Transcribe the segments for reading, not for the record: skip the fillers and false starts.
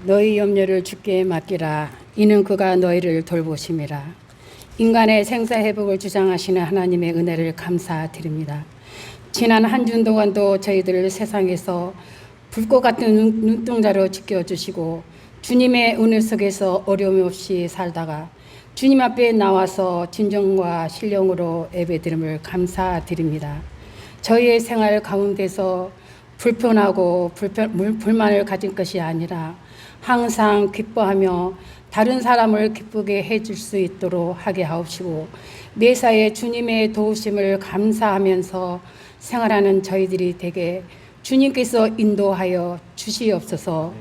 너희 염려를 주께 맡기라. 이는 그가 너희를 돌보심이라. 인간의 생사회복을 주장하시는 하나님의 은혜를 감사드립니다. 지난 한 주 동안도 저희들을 세상에서 불꽃 같은 눈동자로 지켜주시고 주님의 은혜 속에서 어려움 없이 살다가 주님 앞에 나와서 진정과 신령으로 예배드림을 감사드립니다. 저희의 생활 가운데서 불편하고 불만을 가진 것이 아니라 항상 기뻐하며 다른 사람을 기쁘게 해줄 수 있도록 하게 하옵시고 매사에 주님의 도우심을 감사하면서 생활하는 저희들이 되게 주님께서 인도하여 주시옵소서.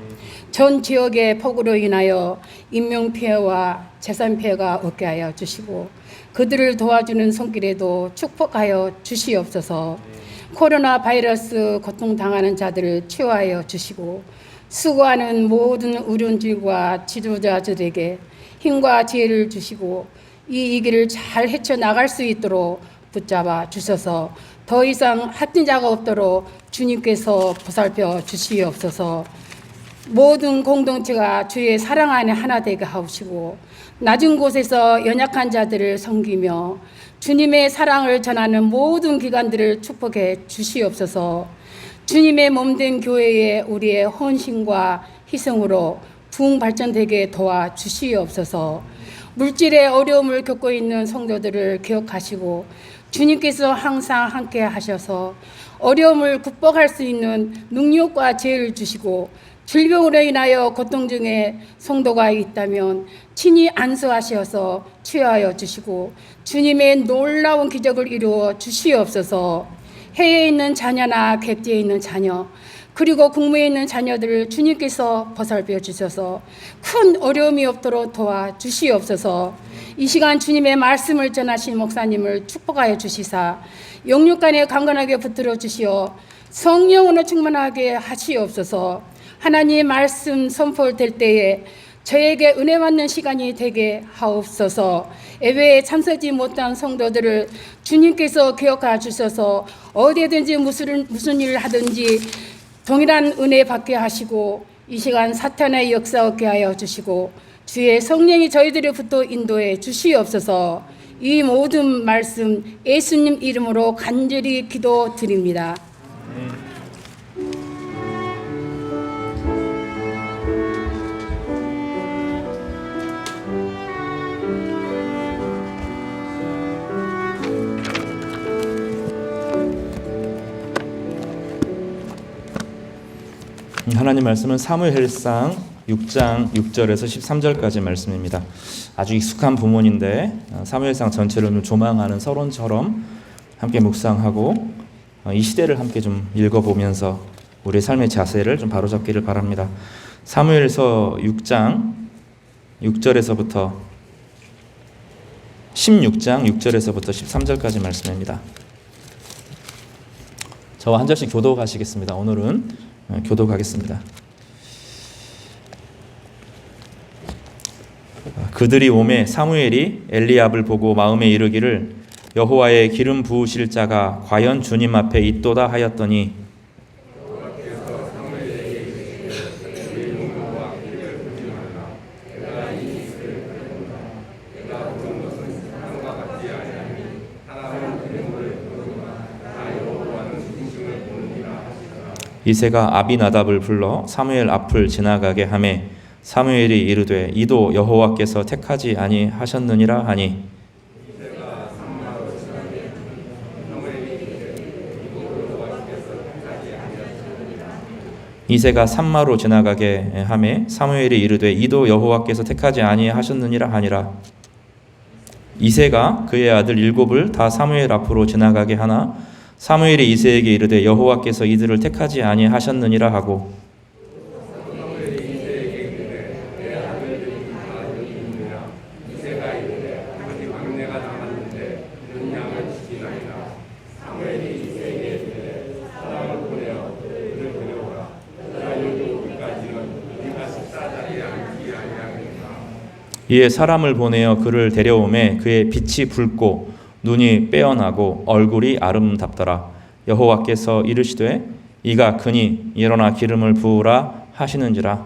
전 지역의 폭우로 인하여 인명피해와 재산피해가 없게 하여 주시고 그들을 도와주는 손길에도 축복하여 주시옵소서. 코로나 바이러스 고통당하는 자들을 치유하여 주시고 수고하는 모든 의료진과 지도자들에게 힘과 지혜를 주시고 이 위기를 잘 헤쳐나갈 수 있도록 붙잡아 주셔서 더 이상 확진자가 없도록 주님께서 보살펴 주시옵소서. 모든 공동체가 주의 사랑 안에 하나 되게 하옵시고 낮은 곳에서 연약한 자들을 섬기며 주님의 사랑을 전하는 모든 기관들을 축복해 주시옵소서. 주님의 몸된 교회에 우리의 헌신과 희생으로 부흥 발전되게 도와 주시옵소서. 물질의 어려움을 겪고 있는 성도들을 기억하시고 주님께서 항상 함께 하셔서 어려움을 극복할 수 있는 능력과 지혜를 주시고 질병으로 인하여 고통 중에 성도가 있다면 친히 안수하셔서 치유하여 주시고 주님의 놀라운 기적을 이루어 주시옵소서. 해외에 있는 자녀나 객지에 있는 자녀 그리고 국무에 있는 자녀들을 주님께서 보살펴 주셔서 큰 어려움이 없도록 도와주시옵소서. 이 시간 주님의 말씀을 전하신 목사님을 축복하여 주시사 영육간에 강건하게 붙들어 주시어 성령으로 충만하게 하시옵소서. 하나님의 말씀 선포될 때에 저에게 은혜 받는 시간이 되게 하옵소서. 예배에 참석하지 못한 성도들을 주님께서 기억하여 주셔서 어디든지 무슨 일을 하든지 동일한 은혜 받게 하시고 이 시간 사탄의 역사 없게 하여 주시고 주의 성령이 저희들을 붙어 인도해 주시옵소서. 이 모든 말씀 예수님 이름으로 간절히 기도드립니다. 하나님 말씀은 사무엘상 6장 6절에서 13절까지 말씀입니다. 아주 익숙한 부문인데 사무엘상 전체를 조망하는 서론처럼 함께 묵상하고 이 시대를 함께 좀 읽어보면서 우리의 삶의 자세를 좀 바로잡기를 바랍니다. 사무엘서 6장 6절에서부터 16장 6절에서부터 13절까지 말씀입니다. 저와 한 절씩 교독하시겠습니다. 오늘은 교독하겠습니다. 그들이 오매 사무엘이 엘리압을 보고 마음에 이르기를 여호와의 기름 부으실 자가 과연 주님 앞에 있도다 하였더니 이새가 아비나답을 불러 사무엘 앞을 지나가게 하매 사무엘이 이르되 이도 여호와께서 택하지 아니하셨느니라 하니 이새가 산마로 지나가게 하매 사무엘이 이르되 이도 여호와께서 택하지 아니하셨느니라 하니라. 이새가 그의 아들 7을 다 사무엘 앞으로 지나가게 하나 사무엘이 이새에게 이르되 여호와께서 이들을 택하지 아니하셨느니라 하고 이에 사람을 보내어 그를 데려오매 그의 빛이 붉고 눈이 빼어나고 얼굴이 아름답더라. 여호와께서 이르시되 이가 크니 일어나 기름을 부으라 하시는지라.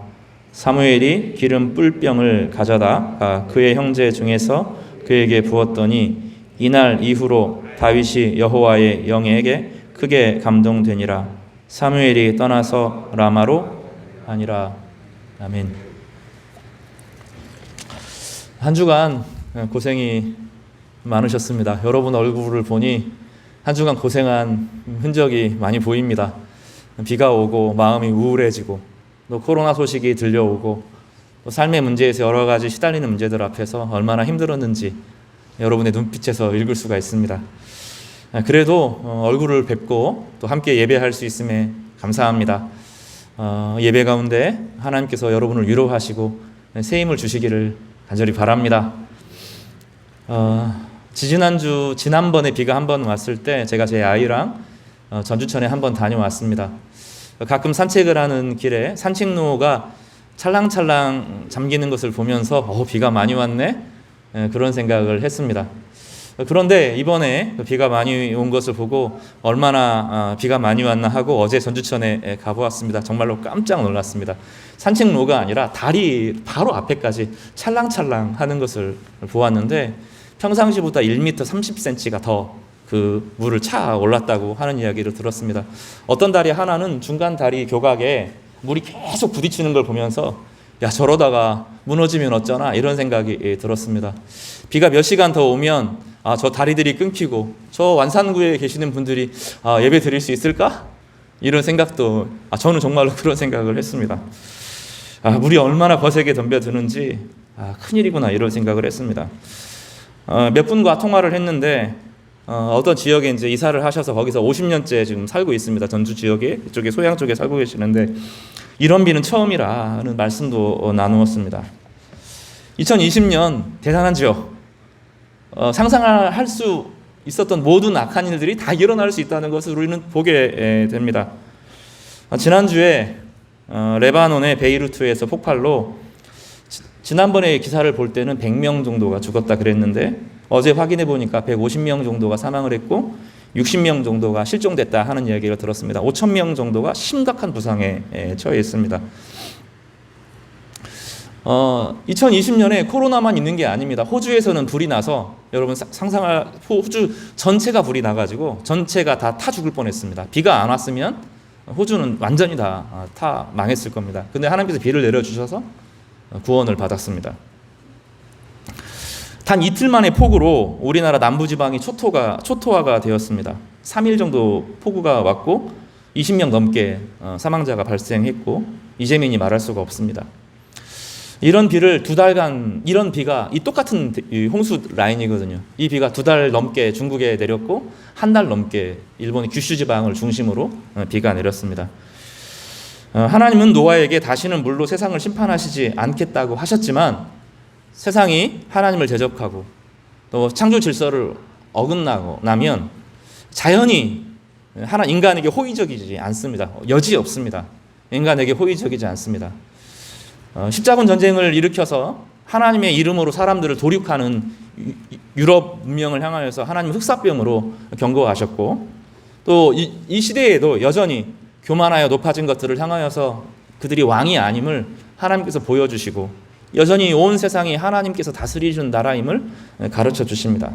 사무엘이 기름 뿔병을 가져다 그의 형제 중에서 그에게 부었더니 이날 이후로 다윗이 여호와의 영에게 크게 감동되니라. 사무엘이 떠나서 라마로 가니라. 아멘. 한 주간 고생이 많으셨습니다. 여러분 얼굴을 보니 한 주간 고생한 흔적이 많이 보입니다. 비가 오고 마음이 우울해지고 또 코로나 소식이 들려오고 또 삶의 문제에서 여러 가지 시달리는 문제들 앞에서 얼마나 힘들었는지 여러분의 눈빛에서 읽을 수가 있습니다. 그래도 얼굴을 뵙고 또 함께 예배할 수 있음에 감사합니다. 예배 가운데 하나님께서 여러분을 위로하시고 새 힘을 주시기를 간절히 바랍니다. 지난번에 비가 한번 왔을 때 제가 제 아이랑 전주천에 한번 다녀왔습니다. 가끔 산책을 하는 길에 산책로가 찰랑찰랑 잠기는 것을 보면서 비가 많이 왔네? 그런 생각을 했습니다. 그런데 이번에 비가 많이 온 것을 보고 얼마나 비가 많이 왔나 하고 어제 전주천에 가보았습니다. 정말로 깜짝 놀랐습니다. 산책로가 아니라 다리 바로 앞에까지 찰랑찰랑 하는 것을 보았는데 평상시보다 1m 30cm가 더 그 물을 차 올랐다고 하는 이야기를 들었습니다. 어떤 다리 하나는 중간 다리 교각에 물이 계속 부딪히는 걸 보면서 야 저러다가 무너지면 어쩌나 이런 생각이 들었습니다. 비가 몇 시간 더 오면 저 다리들이 끊기고 저 완산구에 계시는 분들이 예배 드릴 수 있을까? 이런 생각도 저는 정말로 그런 생각을 했습니다. 물이 얼마나 거세게 덤벼드는지 큰일이구나 이런 생각을 했습니다. 몇 분과 통화를 했는데 어떤 지역에 이제 이사를 하셔서 거기서 50년째 지금 살고 있습니다. 전주 지역에 이쪽에 소양 쪽에 살고 계시는데 이런 비는 처음이라는 말씀도 나누었습니다. 2020년 대단한지요. 상상할 수 있었던 모든 악한 일들이 다 일어날 수 있다는 것을 우리는 보게 됩니다. 지난주에 레바논의 베이루트에서 폭발로 지난번에 기사를 볼 때는 100명 정도가 죽었다 그랬는데 어제 확인해 보니까 150명 정도가 사망을 했고 60명 정도가 실종됐다 하는 이야기를 들었습니다. 5,000명 정도가 심각한 부상에 처해 있습니다. 2020년에 코로나만 있는 게 아닙니다. 호주에서는 불이 나서 여러분 상상할 호주 전체가 불이 나가지고 전체가 다 타 죽을 뻔했습니다. 비가 안 왔으면 호주는 완전히 다 망했을 겁니다. 근데 하나님께서 비를 내려주셔서 구원을 받았습니다. 단 이틀 만의 폭우로 우리나라 남부지방이 초토화가 되었습니다. 3일 정도 폭우가 왔고 20명 넘게 사망자가 발생했고 이재민이 말할 수가 없습니다. 이런 비를 2달간 이런 비가 이 똑같은 홍수 라인이거든요. 이 비가 2달 넘게 중국에 내렸고 1달 넘게 일본의 규슈 지방을 중심으로 비가 내렸습니다. 하나님은 노아에게 다시는 물로 세상을 심판하시지 않겠다고 하셨지만 세상이 하나님을 대적하고 또 창조 질서를 어긋나고 나면 자연히 인간에게 호의적이지 않습니다. 여지 없습니다. 인간에게 호의적이지 않습니다. 십자군 전쟁을 일으켜서 하나님의 이름으로 사람들을 도륙하는 유럽 문명을 향하여서 하나님 흑사병으로 경고하셨고 또 이 시대에도 여전히 교만하여 높아진 것들을 향하여서 그들이 왕이 아님을 하나님께서 보여주시고 여전히 온 세상이 하나님께서 다스리시는 나라임을 가르쳐 주십니다.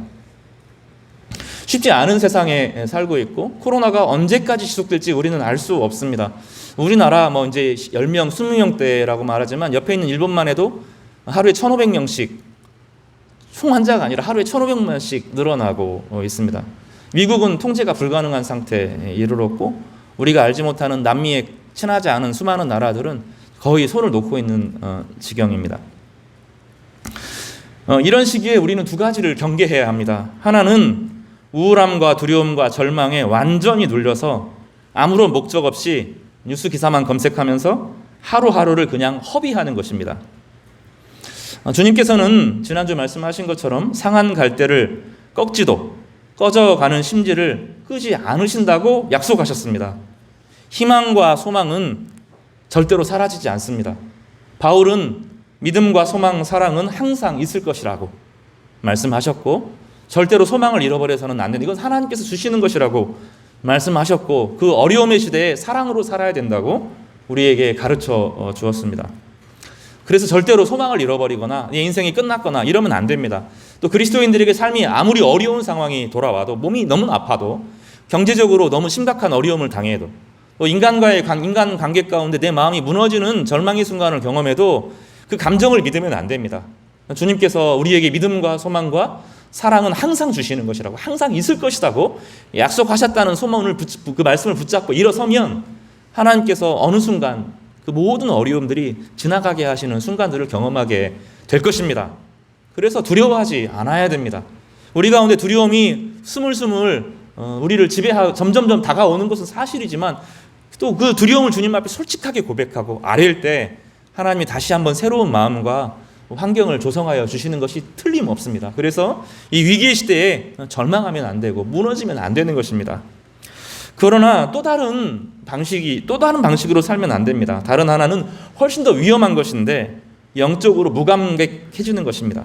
쉽지 않은 세상에 살고 있고 코로나가 언제까지 지속될지 우리는 알 수 없습니다. 우리나라 이제 10명, 20명대라고 말하지만 옆에 있는 일본만 해도 하루에 1,500명씩 총 환자가 아니라 하루에 1,500명씩 늘어나고 있습니다. 미국은 통제가 불가능한 상태에 이르렀고 우리가 알지 못하는 남미에 친하지 않은 수많은 나라들은 거의 손을 놓고 있는 지경입니다. 이런 시기에 우리는 두 가지를 경계해야 합니다. 하나는 우울함과 두려움과 절망에 완전히 눌려서 아무런 목적 없이 뉴스 기사만 검색하면서 하루하루를 그냥 허비하는 것입니다. 주님께서는 지난주 말씀하신 것처럼 상한 갈대를 꺾지도 꺼져가는 심지를 끄지 않으신다고 약속하셨습니다. 희망과 소망은 절대로 사라지지 않습니다. 바울은 믿음과 소망, 사랑은 항상 있을 것이라고 말씀하셨고 절대로 소망을 잃어버려서는 안 된다. 이건 하나님께서 주시는 것이라고 말씀하셨고 그 어려움의 시대에 사랑으로 살아야 된다고 우리에게 가르쳐 주었습니다. 그래서 절대로 소망을 잃어버리거나 내 인생이 끝났거나 이러면 안 됩니다. 또 그리스도인들에게 삶이 아무리 어려운 상황이 돌아와도, 몸이 너무 아파도, 경제적으로 너무 심각한 어려움을 당해도, 또 인간 관계 가운데 내 마음이 무너지는 절망의 순간을 경험해도 그 감정을 믿으면 안 됩니다. 주님께서 우리에게 믿음과 소망과 사랑은 항상 주시는 것이라고, 항상 있을 것이라고 약속하셨다는 소망을 그 말씀을 붙잡고 일어서면 하나님께서 어느 순간 그 모든 어려움들이 지나가게 하시는 순간들을 경험하게 될 것입니다. 그래서 두려워하지 않아야 됩니다. 우리 가운데 두려움이 스물스물 우리를 지배하고 점점점 다가오는 것은 사실이지만, 또 그 두려움을 주님 앞에 솔직하게 고백하고 아뢰일 때 하나님이 다시 한번 새로운 마음과 환경을 조성하여 주시는 것이 틀림없습니다. 그래서 이 위기의 시대에 절망하면 안 되고 무너지면 안 되는 것입니다. 그러나 또 다른 방식으로 살면 안 됩니다. 다른 하나는 훨씬 더 위험한 것인데, 영적으로 무감각해지는 것입니다.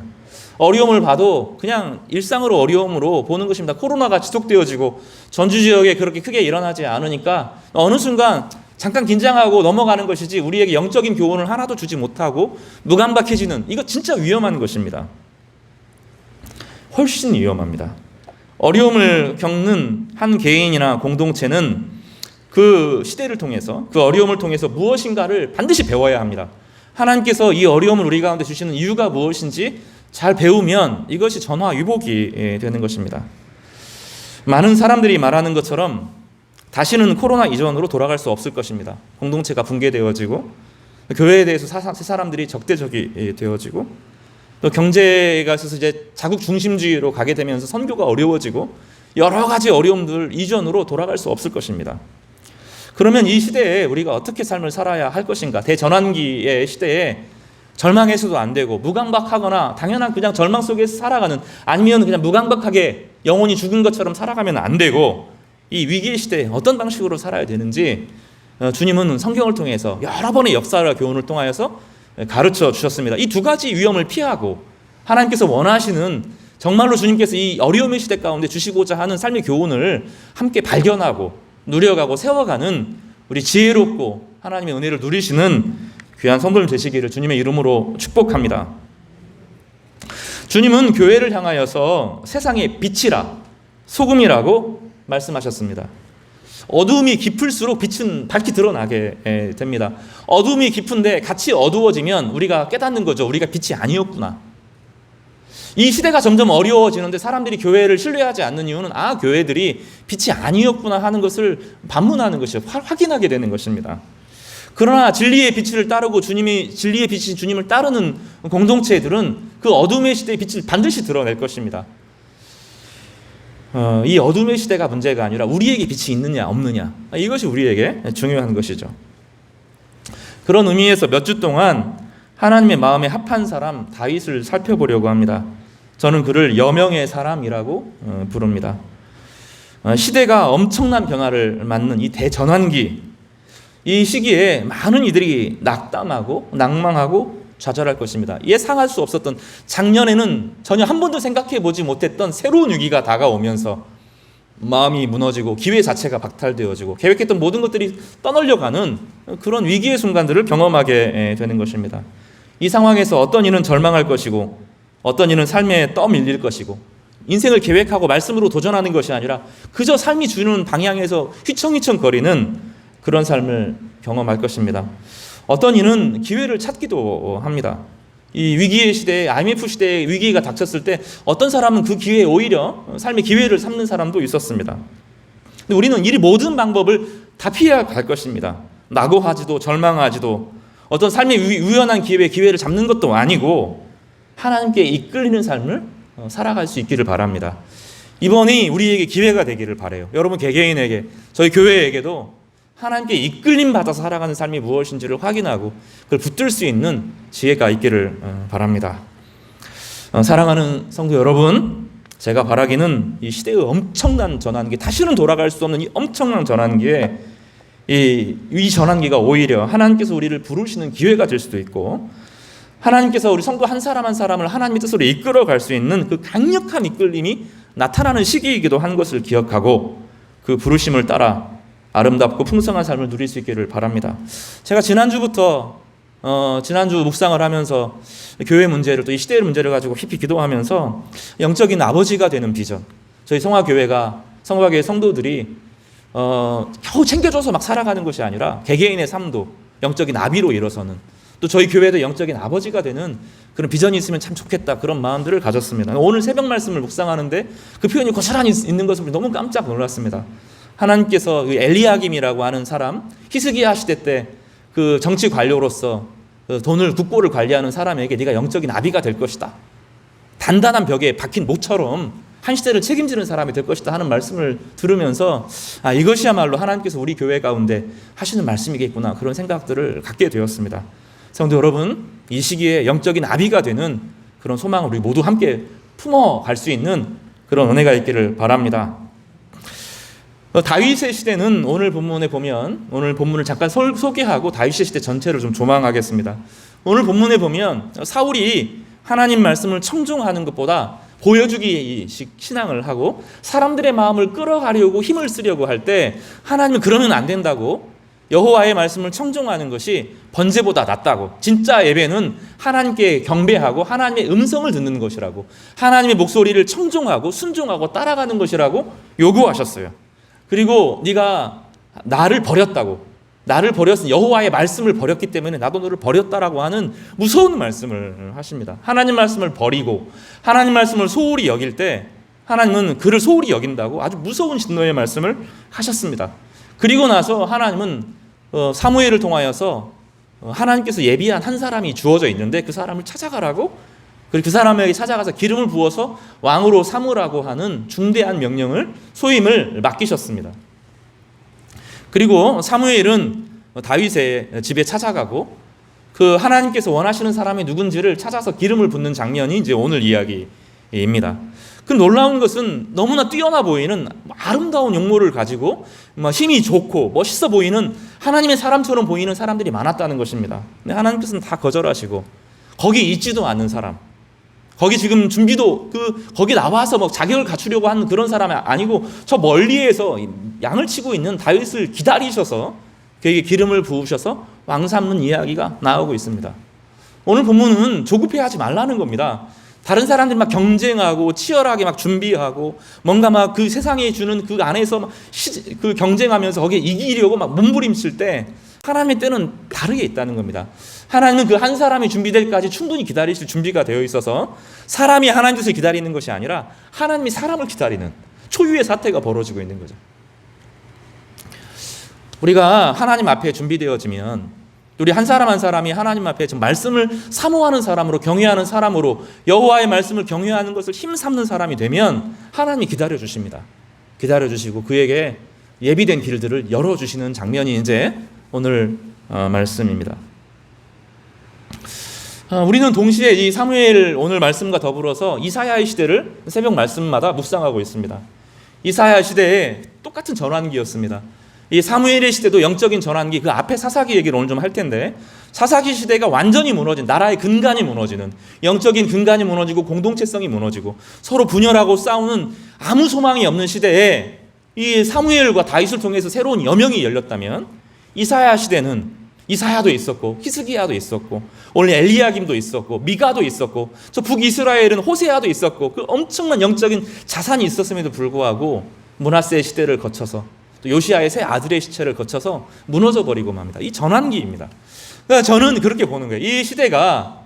어려움을 봐도 그냥 일상으로 어려움으로 보는 것입니다. 코로나가 지속되어지고 전주 지역에 그렇게 크게 일어나지 않으니까 어느 순간 잠깐 긴장하고 넘어가는 것이지, 우리에게 영적인 교훈을 하나도 주지 못하고 무감각해지는, 이거 진짜 위험한 것입니다. 훨씬 위험합니다. 어려움을 겪는 한 개인이나 공동체는 그 시대를 통해서, 그 어려움을 통해서 무엇인가를 반드시 배워야 합니다. 하나님께서 이 어려움을 우리 가운데 주시는 이유가 무엇인지 잘 배우면 이것이 전화위복이 되는 것입니다. 많은 사람들이 말하는 것처럼 다시는 코로나 이전으로 돌아갈 수 없을 것입니다. 공동체가 붕괴되어지고, 교회에 대해서 사람들이 적대적이 되어지고, 또 경제가 있어서 이제 자국 중심주의로 가게 되면서 선교가 어려워지고, 여러 가지 어려움들 이전으로 돌아갈 수 없을 것입니다. 그러면 이 시대에 우리가 어떻게 삶을 살아야 할 것인가? 대전환기의 시대에 절망해서도 안 되고, 무감각하거나 당연한 그냥 절망 속에서 살아가는, 아니면 그냥 무감각하게 영혼이 죽은 것처럼 살아가면 안 되고, 이 위기의 시대에 어떤 방식으로 살아야 되는지 주님은 성경을 통해서 여러 번의 역사와 교훈을 통하여서 가르쳐 주셨습니다. 이 두 가지 위험을 피하고 하나님께서 원하시는, 정말로 주님께서 이 어려움의 시대 가운데 주시고자 하는 삶의 교훈을 함께 발견하고 누려가고 세워가는 우리 지혜롭고 하나님의 은혜를 누리시는 귀한 성도님 되시기를 주님의 이름으로 축복합니다. 주님은 교회를 향하여서 세상의 빛이라, 소금이라고 말씀하셨습니다. 어두움이 깊을수록 빛은 밝게 드러나게 됩니다. 어두움이 깊은데 같이 어두워지면 우리가 깨닫는 거죠. 우리가 빛이 아니었구나. 이 시대가 점점 어려워지는데 사람들이 교회를 신뢰하지 않는 이유는, 교회들이 빛이 아니었구나 하는 것을 반문하는 것이죠. 확인하게 되는 것입니다. 그러나 진리의 빛을 따르고 진리의 빛이 주님을 따르는 공동체들은 그 어둠의 시대의 빛을 반드시 드러낼 것입니다. 이 어둠의 시대가 문제가 아니라 우리에게 빛이 있느냐 없느냐, 이것이 우리에게 중요한 것이죠. 그런 의미에서 몇 주 동안 하나님의 마음에 합한 사람 다윗을 살펴보려고 합니다. 저는 그를 여명의 사람이라고 부릅니다. 시대가 엄청난 변화를 맞는 이 대전환기, 이 시기에 많은 이들이 낙담하고 낭망하고 좌절할 것입니다. 예상할 수 없었던, 작년에는 전혀 한 번도 생각해 보지 못했던 새로운 위기가 다가오면서 마음이 무너지고 기회 자체가 박탈되어지고 계획했던 모든 것들이 떠널려가는 그런 위기의 순간들을 경험하게 되는 것입니다. 이 상황에서 어떤 이는 절망할 것이고, 어떤 이는 삶에 떠밀릴 것이고, 인생을 계획하고 말씀으로 도전하는 것이 아니라 그저 삶이 주는 방향에서 휘청휘청거리는 그런 삶을 경험할 것입니다. 어떤 이는 기회를 찾기도 합니다. 이 위기의 시대에, IMF 시대에 위기가 닥쳤을 때 어떤 사람은 그 기회에 오히려 삶의 기회를 삼는 사람도 있었습니다. 근데 우리는 이 모든 방법을 다 피해야 할 것입니다. 낙오하지도 절망하지도, 어떤 삶의 우연한 기회를 잡는 것도 아니고 하나님께 이끌리는 삶을 살아갈 수 있기를 바랍니다. 이번이 우리에게 기회가 되기를 바라요. 여러분 개개인에게, 저희 교회에게도 하나님께 이끌림 받아서 살아가는 삶이 무엇인지를 확인하고 그걸 붙들 수 있는 지혜가 있기를 바랍니다. 사랑하는 성도 여러분, 제가 바라기는 이 시대의 엄청난 전환기, 다시는 돌아갈 수 없는 이 엄청난 전환기에 이 전환기가 오히려 하나님께서 우리를 부르시는 기회가 될 수도 있고, 하나님께서 우리 성도 한 사람 한 사람을 하나님의 뜻으로 이끌어 갈 수 있는 그 강력한 이끌림이 나타나는 시기이기도 한 것을 기억하고 그 부르심을 따라 아름답고 풍성한 삶을 누릴 수 있기를 바랍니다. 제가 지난주부터 지난주 묵상을 하면서 교회 문제를 또 이 시대의 문제를 가지고 깊이 기도하면서 영적인 아버지가 되는 비전, 저희 성화교회가 성화교회 성도들이 겨우 챙겨줘서 막 살아가는 것이 아니라 개개인의 삶도 영적인 아비로 일어서는, 또 저희 교회도 영적인 아버지가 되는 그런 비전이 있으면 참 좋겠다, 그런 마음들을 가졌습니다. 오늘 새벽 말씀을 묵상하는데 그 표현이 고스란히 있는 것을 보고 너무 깜짝 놀랐습니다. 하나님께서 엘리야김이라고 하는 사람, 히스기야 시대 때 그 정치 관료로서 돈을 국고를 관리하는 사람에게 네가 영적인 아비가 될 것이다, 단단한 벽에 박힌 목처럼 한 시대를 책임지는 사람이 될 것이다 하는 말씀을 들으면서 이것이야말로 하나님께서 우리 교회 가운데 하시는 말씀이겠구나, 그런 생각들을 갖게 되었습니다. 성도 여러분, 이 시기에 영적인 아비가 되는 그런 소망을 우리 모두 함께 품어갈 수 있는 그런 은혜가 있기를 바랍니다. 다윗의 시대는 오늘 본문에 보면, 오늘 본문을 잠깐 소개하고 다윗의 시대 전체를 좀 조망하겠습니다. 오늘 본문에 보면 사울이 하나님 말씀을 청중하는 것보다 보여주기식 신앙을 하고 사람들의 마음을 끌어가려고 힘을 쓰려고 할 때 하나님은 그러면 안 된다고, 여호와의 말씀을 청중하는 것이 번제보다 낫다고, 진짜 예배는 하나님께 경배하고 하나님의 음성을 듣는 것이라고, 하나님의 목소리를 청중하고 순종하고 따라가는 것이라고 요구하셨어요. 그리고 네가 나를 버렸다고, 나를 버렸으니 여호와의 말씀을 버렸기 때문에 나도 너를 버렸다라고 하는 무서운 말씀을 하십니다. 하나님 말씀을 버리고 하나님 말씀을 소홀히 여길 때 하나님은 그를 소홀히 여긴다고 아주 무서운 진노의 말씀을 하셨습니다. 그리고 나서 하나님은 사무엘을 통하여서 하나님께서 예비한 한 사람이 주어져 있는데 그 사람을 찾아가라고, 그리고 그 사람에게 찾아가서 기름을 부어서 왕으로 삼으라고 하는 중대한 명령을, 소임을 맡기셨습니다. 그리고 사무엘은 다윗의 집에 찾아가고 그 하나님께서 원하시는 사람이 누군지를 찾아서 기름을 붓는 장면이 이제 오늘 이야기입니다. 그 놀라운 것은 너무나 뛰어나 보이는 아름다운 용모를 가지고 힘이 좋고 멋있어 보이는 하나님의 사람처럼 보이는 사람들이 많았다는 것입니다. 근데 하나님께서는 다 거절하시고 거기 있지도 않는 사람, 거기 지금 준비도 거기 나와서 막 자격을 갖추려고 하는 그런 사람이 아니고 저 멀리에서 양을 치고 있는 다윗을 기다리셔서 그에게 기름을 부으셔서 왕 삼는 이야기가 나오고 있습니다. 오늘 본문은 조급해하지 말라는 겁니다. 다른 사람들이 막 경쟁하고 치열하게 막 준비하고 뭔가 막 그 세상에 주는 그 안에서 막 그 경쟁하면서 거기에 이기려고 막 몸부림칠 때 하나님의 때는 다르게 있다는 겁니다. 하나님은 그 한 사람이 준비될 때까지 충분히 기다리실 준비가 되어 있어서 사람이 하나님 뜻을 기다리는 것이 아니라 하나님이 사람을 기다리는 초유의 사태가 벌어지고 있는 거죠. 우리가 하나님 앞에 준비되어지면 우리 한 사람 한 사람이 하나님 앞에 지금 말씀을 사모하는 사람으로, 경외하는 사람으로, 여호와의 말씀을 경외하는 것을 힘삼는 사람이 되면 하나님이 기다려주십니다. 기다려주시고 그에게 예비된 길들을 열어주시는 장면이 이제 오늘 말씀입니다. 우리는 동시에 이 사무엘 오늘 말씀과 더불어서 이사야의 시대를 새벽 말씀마다 묵상하고 있습니다. 이사야 시대에 똑같은 전환기였습니다. 이 사무엘의 시대도 영적인 전환기, 그 앞에 사사기 얘기를 오늘 좀 할 텐데, 사사기 시대가 완전히 무너진, 나라의 근간이 무너지는, 영적인 근간이 무너지고 공동체성이 무너지고 서로 분열하고 싸우는 아무 소망이 없는 시대에 이 사무엘과 다윗을 통해서 새로운 여명이 열렸다면, 이사야 시대는 이사야도 있었고 히스기야도 있었고 오늘 엘리야김도 있었고 미가도 있었고 저 북이스라엘은 호세아도 있었고 그 엄청난 영적인 자산이 있었음에도 불구하고 므낫세의 시대를 거쳐서 또 요시아의 세 아들의 시체를 거쳐서 무너져 버리고 맙니다. 이 전환기입니다. 그러니까 저는 그렇게 보는 거예요. 이 시대가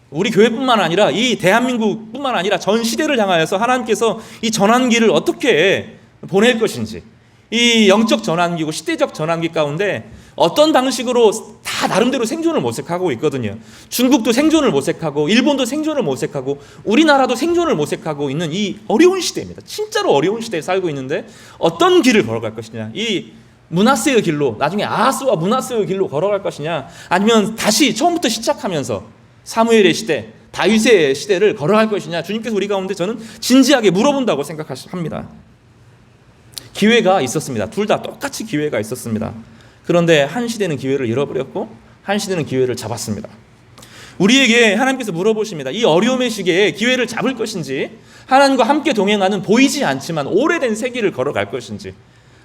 우리 교회뿐만 아니라 이 대한민국뿐만 아니라 전 시대를 향하여서 하나님께서 이 전환기를 어떻게 보낼 것인지, 이 영적 전환기고 시대적 전환기 가운데 어떤 방식으로 다 나름대로 생존을 모색하고 있거든요. 중국도 생존을 모색하고 일본도 생존을 모색하고 우리나라도 생존을 모색하고 있는 이 어려운 시대입니다. 진짜로 어려운 시대에 살고 있는데 어떤 길을 걸어갈 것이냐, 이 므낫세의 길로, 나중에 아하스와 므낫세의 길로 걸어갈 것이냐, 아니면 다시 처음부터 시작하면서 사무엘의 시대, 다윗의 시대를 걸어갈 것이냐, 주님께서 우리 가운데 저는 진지하게 물어본다고 생각합니다. 기회가 있었습니다. 둘 다 똑같이 기회가 있었습니다. 그런데 한 시대는 기회를 잃어버렸고 한 시대는 기회를 잡았습니다. 우리에게 하나님께서 물어보십니다. 이 어려움의 시기에 기회를 잡을 것인지, 하나님과 함께 동행하는 보이지 않지만 오래된 새 길을 걸어갈 것인지,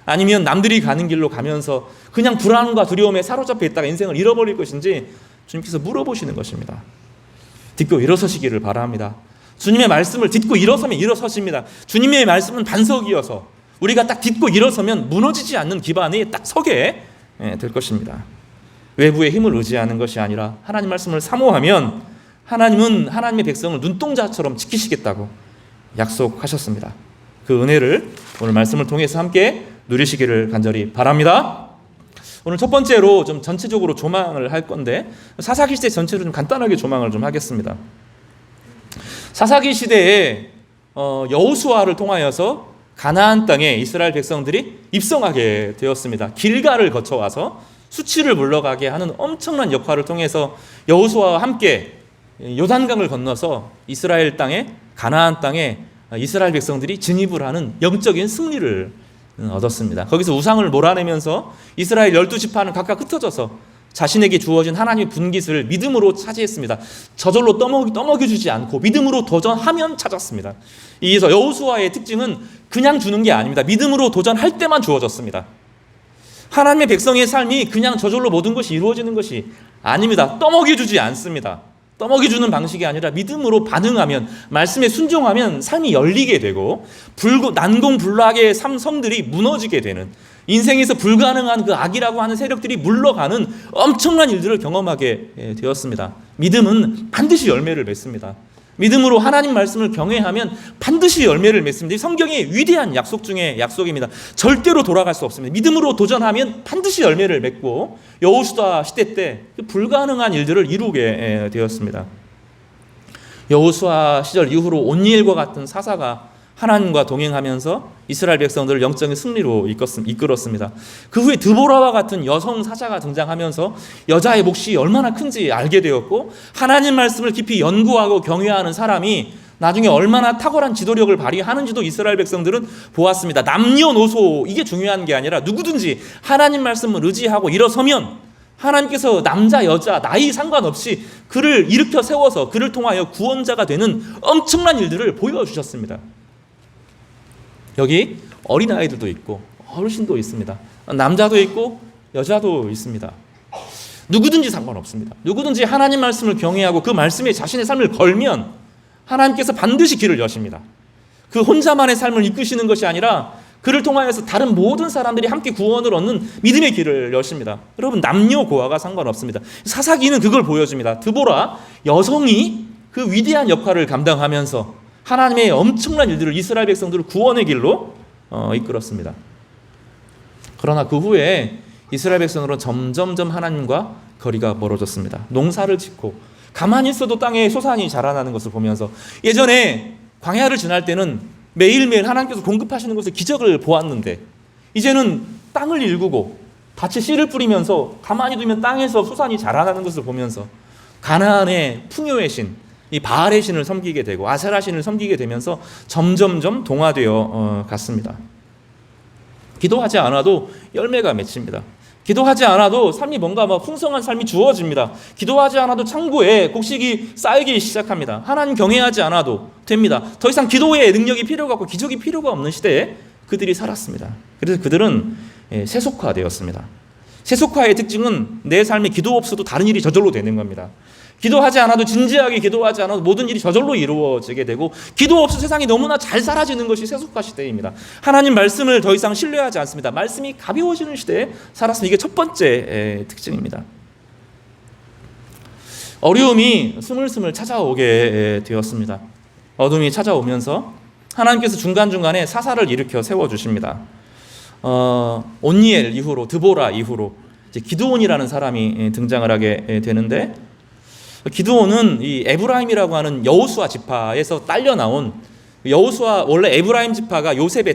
아니면 남들이 가는 길로 가면서 그냥 불안과 두려움에 사로잡혀 있다가 인생을 잃어버릴 것인지, 주님께서 물어보시는 것입니다. 딛고 일어서시기를 바랍니다. 주님의 말씀을 딛고 일어서면 일어서십니다. 주님의 말씀은 반석이어서 우리가 딱 딛고 일어서면 무너지지 않는 기반이 딱 서게 될 것입니다. 외부의 힘을 의지하는 것이 아니라 하나님 말씀을 사모하면 하나님은 하나님의 백성을 눈동자처럼 지키시겠다고 약속하셨습니다. 그 은혜를 오늘 말씀을 통해서 함께 누리시기를 간절히 바랍니다. 오늘 첫 번째로 좀 전체적으로 조망을 할 건데 사사기 시대 전체로 좀 간단하게 조망을 좀 하겠습니다. 사사기 시대에 여호수아를 통하여서 가나안 땅에 이스라엘 백성들이 입성하게 되었습니다. 길갈을 거쳐와서 수치를 물러가게 하는 엄청난 역할을 통해서 여호수아와 함께 요단강을 건너서 이스라엘 땅에 가나안 땅에 이스라엘 백성들이 진입을 하는 영적인 승리를 얻었습니다. 거기서 우상을 몰아내면서 이스라엘 12지파는 각각 흩어져서 자신에게 주어진 하나님의 분깃을 믿음으로 차지했습니다. 저절로 떠먹여주지 않고 믿음으로 도전하면 찾았습니다. 이에서 여호수아의 특징은 그냥 주는 게 아닙니다. 믿음으로 도전할 때만 주어졌습니다. 하나님의 백성의 삶이 그냥 저절로 모든 것이 이루어지는 것이 아닙니다. 떠먹여주지 않습니다. 떠먹여주는 방식이 아니라 믿음으로 반응하면, 말씀에 순종하면 삶이 열리게 되고 난공불락의 성들이 무너지게 되는, 인생에서 불가능한 그 악이라고 하는 세력들이 물러가는 엄청난 일들을 경험하게 되었습니다. 믿음은 반드시 열매를 맺습니다. 믿음으로 하나님 말씀을 경외하면 반드시 열매를 맺습니다. 성경의 위대한 약속 중에 약속입니다. 절대로 돌아갈 수 없습니다. 믿음으로 도전하면 반드시 열매를 맺고 여호수아 시대 때 불가능한 일들을 이루게 되었습니다. 여호수아 시절 이후로 온니엘과 같은 사사가 하나님과 동행하면서 이스라엘 백성들을 영적인 승리로 이끌었습니다. 그 후에 드보라와 같은 여성 사자가 등장하면서 여자의 몫이 얼마나 큰지 알게 되었고, 하나님 말씀을 깊이 연구하고 경외하는 사람이 나중에 얼마나 탁월한 지도력을 발휘하는지도 이스라엘 백성들은 보았습니다. 남녀노소 이게 중요한 게 아니라 누구든지 하나님 말씀을 의지하고 일어서면 하나님께서 남자 여자 나이 상관없이 그를 일으켜 세워서 그를 통하여 구원자가 되는 엄청난 일들을 보여주셨습니다. 여기 어린아이들도 있고 어르신도 있습니다. 남자도 있고 여자도 있습니다. 누구든지 상관없습니다. 누구든지 하나님 말씀을 경외하고 그 말씀에 자신의 삶을 걸면 하나님께서 반드시 길을 여십니다. 그 혼자만의 삶을 이끄시는 것이 아니라 그를 통하여서 다른 모든 사람들이 함께 구원을 얻는 믿음의 길을 여십니다. 여러분, 남녀 고아가 상관없습니다. 사사기는 그걸 보여줍니다. 드보라 여성이 그 위대한 역할을 감당하면서 하나님의 엄청난 일들을 이스라엘 백성들을 구원의 길로 이끌었습니다. 그러나 그 후에 이스라엘 백성들은 점점점 하나님과 거리가 멀어졌습니다. 농사를 짓고 가만히 있어도 땅에 소산이 자라나는 것을 보면서, 예전에 광야를 지날 때는 매일매일 하나님께서 공급하시는 것을 기적을 보았는데 이제는 땅을 일구고 밭에 씨를 뿌리면서 가만히 두면 땅에서 소산이 자라나는 것을 보면서 가나안의 풍요의 신, 이 바알의 신을 섬기게 되고 아세라 신을 섬기게 되면서 점점점 동화되어 갔습니다. 기도하지 않아도 열매가 맺힙니다. 기도하지 않아도 삶이 뭔가 풍성한 삶이 주어집니다. 기도하지 않아도 창고에 곡식이 쌓이기 시작합니다. 하나님 경외하지 않아도 됩니다. 더 이상 기도의 능력이 필요가 없고 기적이 필요가 없는 시대에 그들이 살았습니다. 그래서 그들은 세속화되었습니다. 세속화의 특징은 내 삶에 기도 없어도 다른 일이 저절로 되는 겁니다. 기도하지 않아도, 진지하게 기도하지 않아도 모든 일이 저절로 이루어지게 되고, 기도 없이 세상이 너무나 잘 사라지는 것이 세속화 시대입니다. 하나님 말씀을 더 이상 신뢰하지 않습니다. 말씀이 가벼워지는 시대에 살았습니다. 이게 첫 번째 특징입니다. 어려움이 스물스물 찾아오게 되었습니다. 어둠이 찾아오면서 하나님께서 중간중간에 사사를 일으켜 세워주십니다. 온니엘 이후로, 드보라 이후로 이제 기드온이라는 사람이 등장을 하게 되는데, 기드온은 이 에브라임이라고 하는 여호수아 지파에서 딸려 나온, 여호수아 원래 에브라임 지파가 요셉의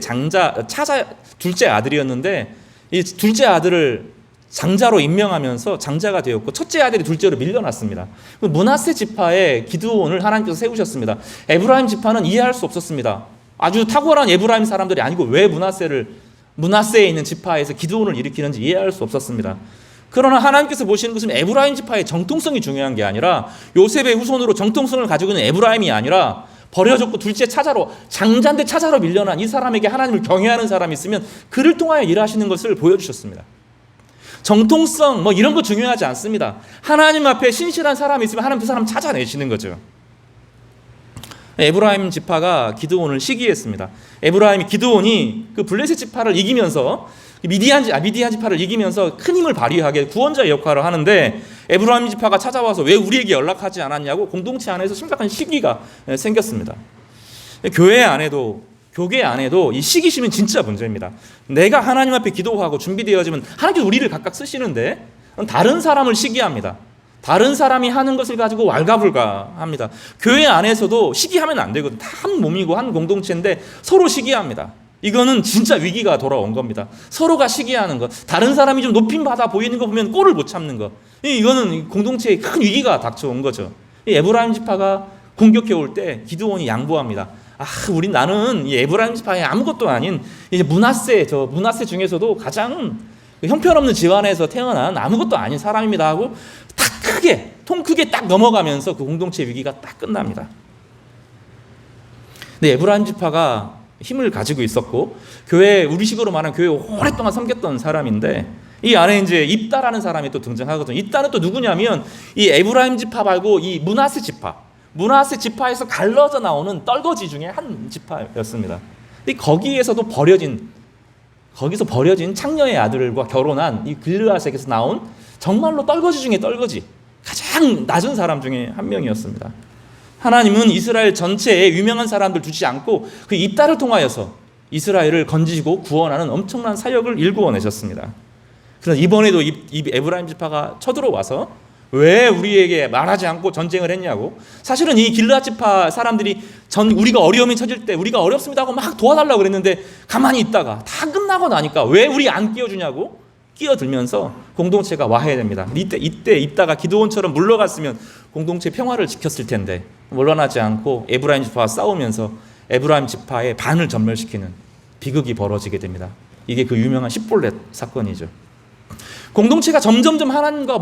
둘째 아들이었는데 이 둘째 아들을 장자로 임명하면서 장자가 되었고 첫째 아들이 둘째로 밀려났습니다. 므낫세 지파의 기드온을 하나님께서 세우셨습니다. 에브라임 지파는 이해할 수 없었습니다. 아주 탁월한 에브라임 사람들이 아니고 왜 므낫세에 있는 지파에서 기드온을 일으키는지 이해할 수 없었습니다. 그러나 하나님께서 보시는 것은 에브라임 지파의 정통성이 중요한 게 아니라, 요셉의 후손으로 정통성을 가지고 있는 에브라임이 아니라 버려졌고 둘째 차자로, 장자인데 차자로 밀려난 이 사람에게 하나님을 경외하는 사람이 있으면 그를 통하여 일하시는 것을 보여주셨습니다. 정통성 뭐 이런 거 중요하지 않습니다. 하나님 앞에 신실한 사람이 있으면 하나님 그 사람 찾아내시는 거죠. 에브라임 지파가 기드온을 시기했습니다. 기드온이 그 블레셋 지파를 이기면서 미디안 지파를 이기면서 큰 힘을 발휘하게 구원자의 역할을 하는데, 에브라임 지파가 찾아와서 왜 우리에게 연락하지 않았냐고 공동체 안에서 심각한 시기가 생겼습니다. 교회 안에도 이 시기심은 진짜 문제입니다. 내가 하나님 앞에 기도하고 준비되어지면 하나님께서 우리를 각각 쓰시는데 다른 사람을 시기합니다. 다른 사람이 하는 것을 가지고 왈가불가합니다. 교회 안에서도 시기하면 안 되거든요. 다 한 몸이고 한 공동체인데 서로 시기합니다. 이거는 진짜 위기가 돌아온 겁니다. 서로가 시기하는 것, 다른 사람이 좀 높임받아 보이는 거 보면 꼴을 못 참는 것, 이거는 공동체에 큰 위기가 닥쳐온 거죠. 이 에브라임 지파가 공격해 올 때 기드온이 양보합니다. 나는 이 에브라임 지파의 아무것도 아닌 이제 므낫세 중에서도 가장 형편없는 집안에서 태어난 아무것도 아닌 사람입니다 하고 통 크게 딱 넘어가면서 그 공동체 위기가 딱 끝납니다. 근데 에브라임 지파가 힘을 가지고 있었고, 우리식으로 말하면 교회 오랫동안 섬겼던 사람인데, 이 안에 이제 입다라는 사람이 또 등장하거든요. 입다는 또 누구냐면 이 에브라임 지파 말고 이 므낫세 지파에서 갈라져 나오는 떨거지 중에 한 지파였습니다. 거기서 버려진 창녀의 아들과 결혼한 이 길르앗에게서 나온 정말로 떨거지 중에 떨거지, 가장 낮은 사람 중에 한 명이었습니다. 하나님은 이스라엘 전체에 유명한 사람들 두지 않고 그 입다를 통하여서 이스라엘을 건지시고 구원하는 엄청난 사역을 일구어내셨습니다. 그래서 이번에도 이 에브라임 지파가 쳐들어와서 왜 우리에게 말하지 않고 전쟁을 했냐고. 사실은 이 길르앗 지파 사람들이 우리가 어려움에 처질 때 우리가 어렵습니다 하고 막 도와달라고 그랬는데, 가만히 있다가 다 끝나고 나니까 왜 우리 안 끼워주냐고 끼어들면서 공동체가 와해됩니다. 이때 있다가 기드온처럼 물러갔으면 공동체 평화를 지켰을 텐데 물러나지 않고 에브라임 지파와 싸우면서 에브라임 지파의 반을 전멸시키는 비극이 벌어지게 됩니다. 이게 그 유명한 십볼렛 사건이죠. 공동체가 점점점 하나님과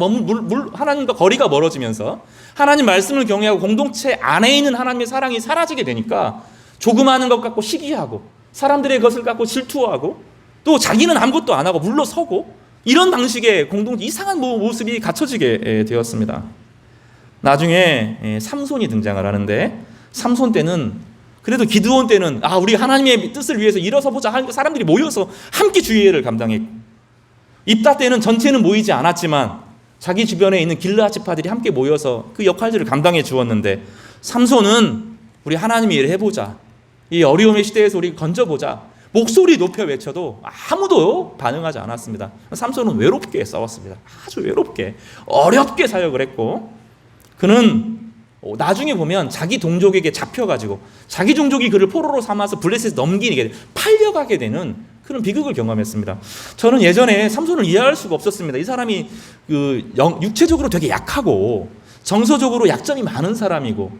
거리가 멀어지면서 하나님 말씀을 경외하고 공동체 안에 있는 하나님의 사랑이 사라지게 되니까 조그마한 것 갖고 시기하고, 사람들의 것을 갖고 질투하고, 또 자기는 아무것도 안 하고 물러서고, 이런 방식의 공동체 이상한 모습이 갖춰지게 되었습니다. 나중에 삼손이 등장을 하는데, 삼손 때는 그래도 기드온 때는 우리 하나님의 뜻을 위해서 일어서 보자 하니까 사람들이 모여서 함께 주의회를 감당했고, 입다 때는 전체는 모이지 않았지만 자기 주변에 있는 길르앗 지파들이 함께 모여서 그 역할들을 감당해 주었는데, 삼손은 우리 하나님의 일을 해보자, 이 어려움의 시대에서 우리 건져보자, 목소리 높여 외쳐도 아무도 반응하지 않았습니다. 삼손은 외롭게 싸웠습니다. 아주 외롭게 어렵게 사역을 했고, 그는 나중에 보면 자기 동족에게 잡혀가지고 자기 종족이 그를 포로로 삼아서 블레셋에 넘기게 팔려가게 되는 그런 비극을 경험했습니다. 저는 예전에 삼손을 이해할 수가 없었습니다. 이 사람이 육체적으로 되게 약하고 정서적으로 약점이 많은 사람이고,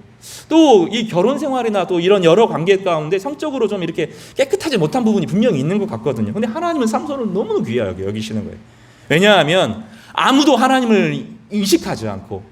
또 이 결혼 생활이나 또 이런 여러 관계 가운데 성적으로 좀 이렇게 깨끗하지 못한 부분이 분명히 있는 것 같거든요. 근데 하나님은 삼손을 너무 귀하게 여기시는 거예요. 왜냐하면 아무도 하나님을 의식하지 않고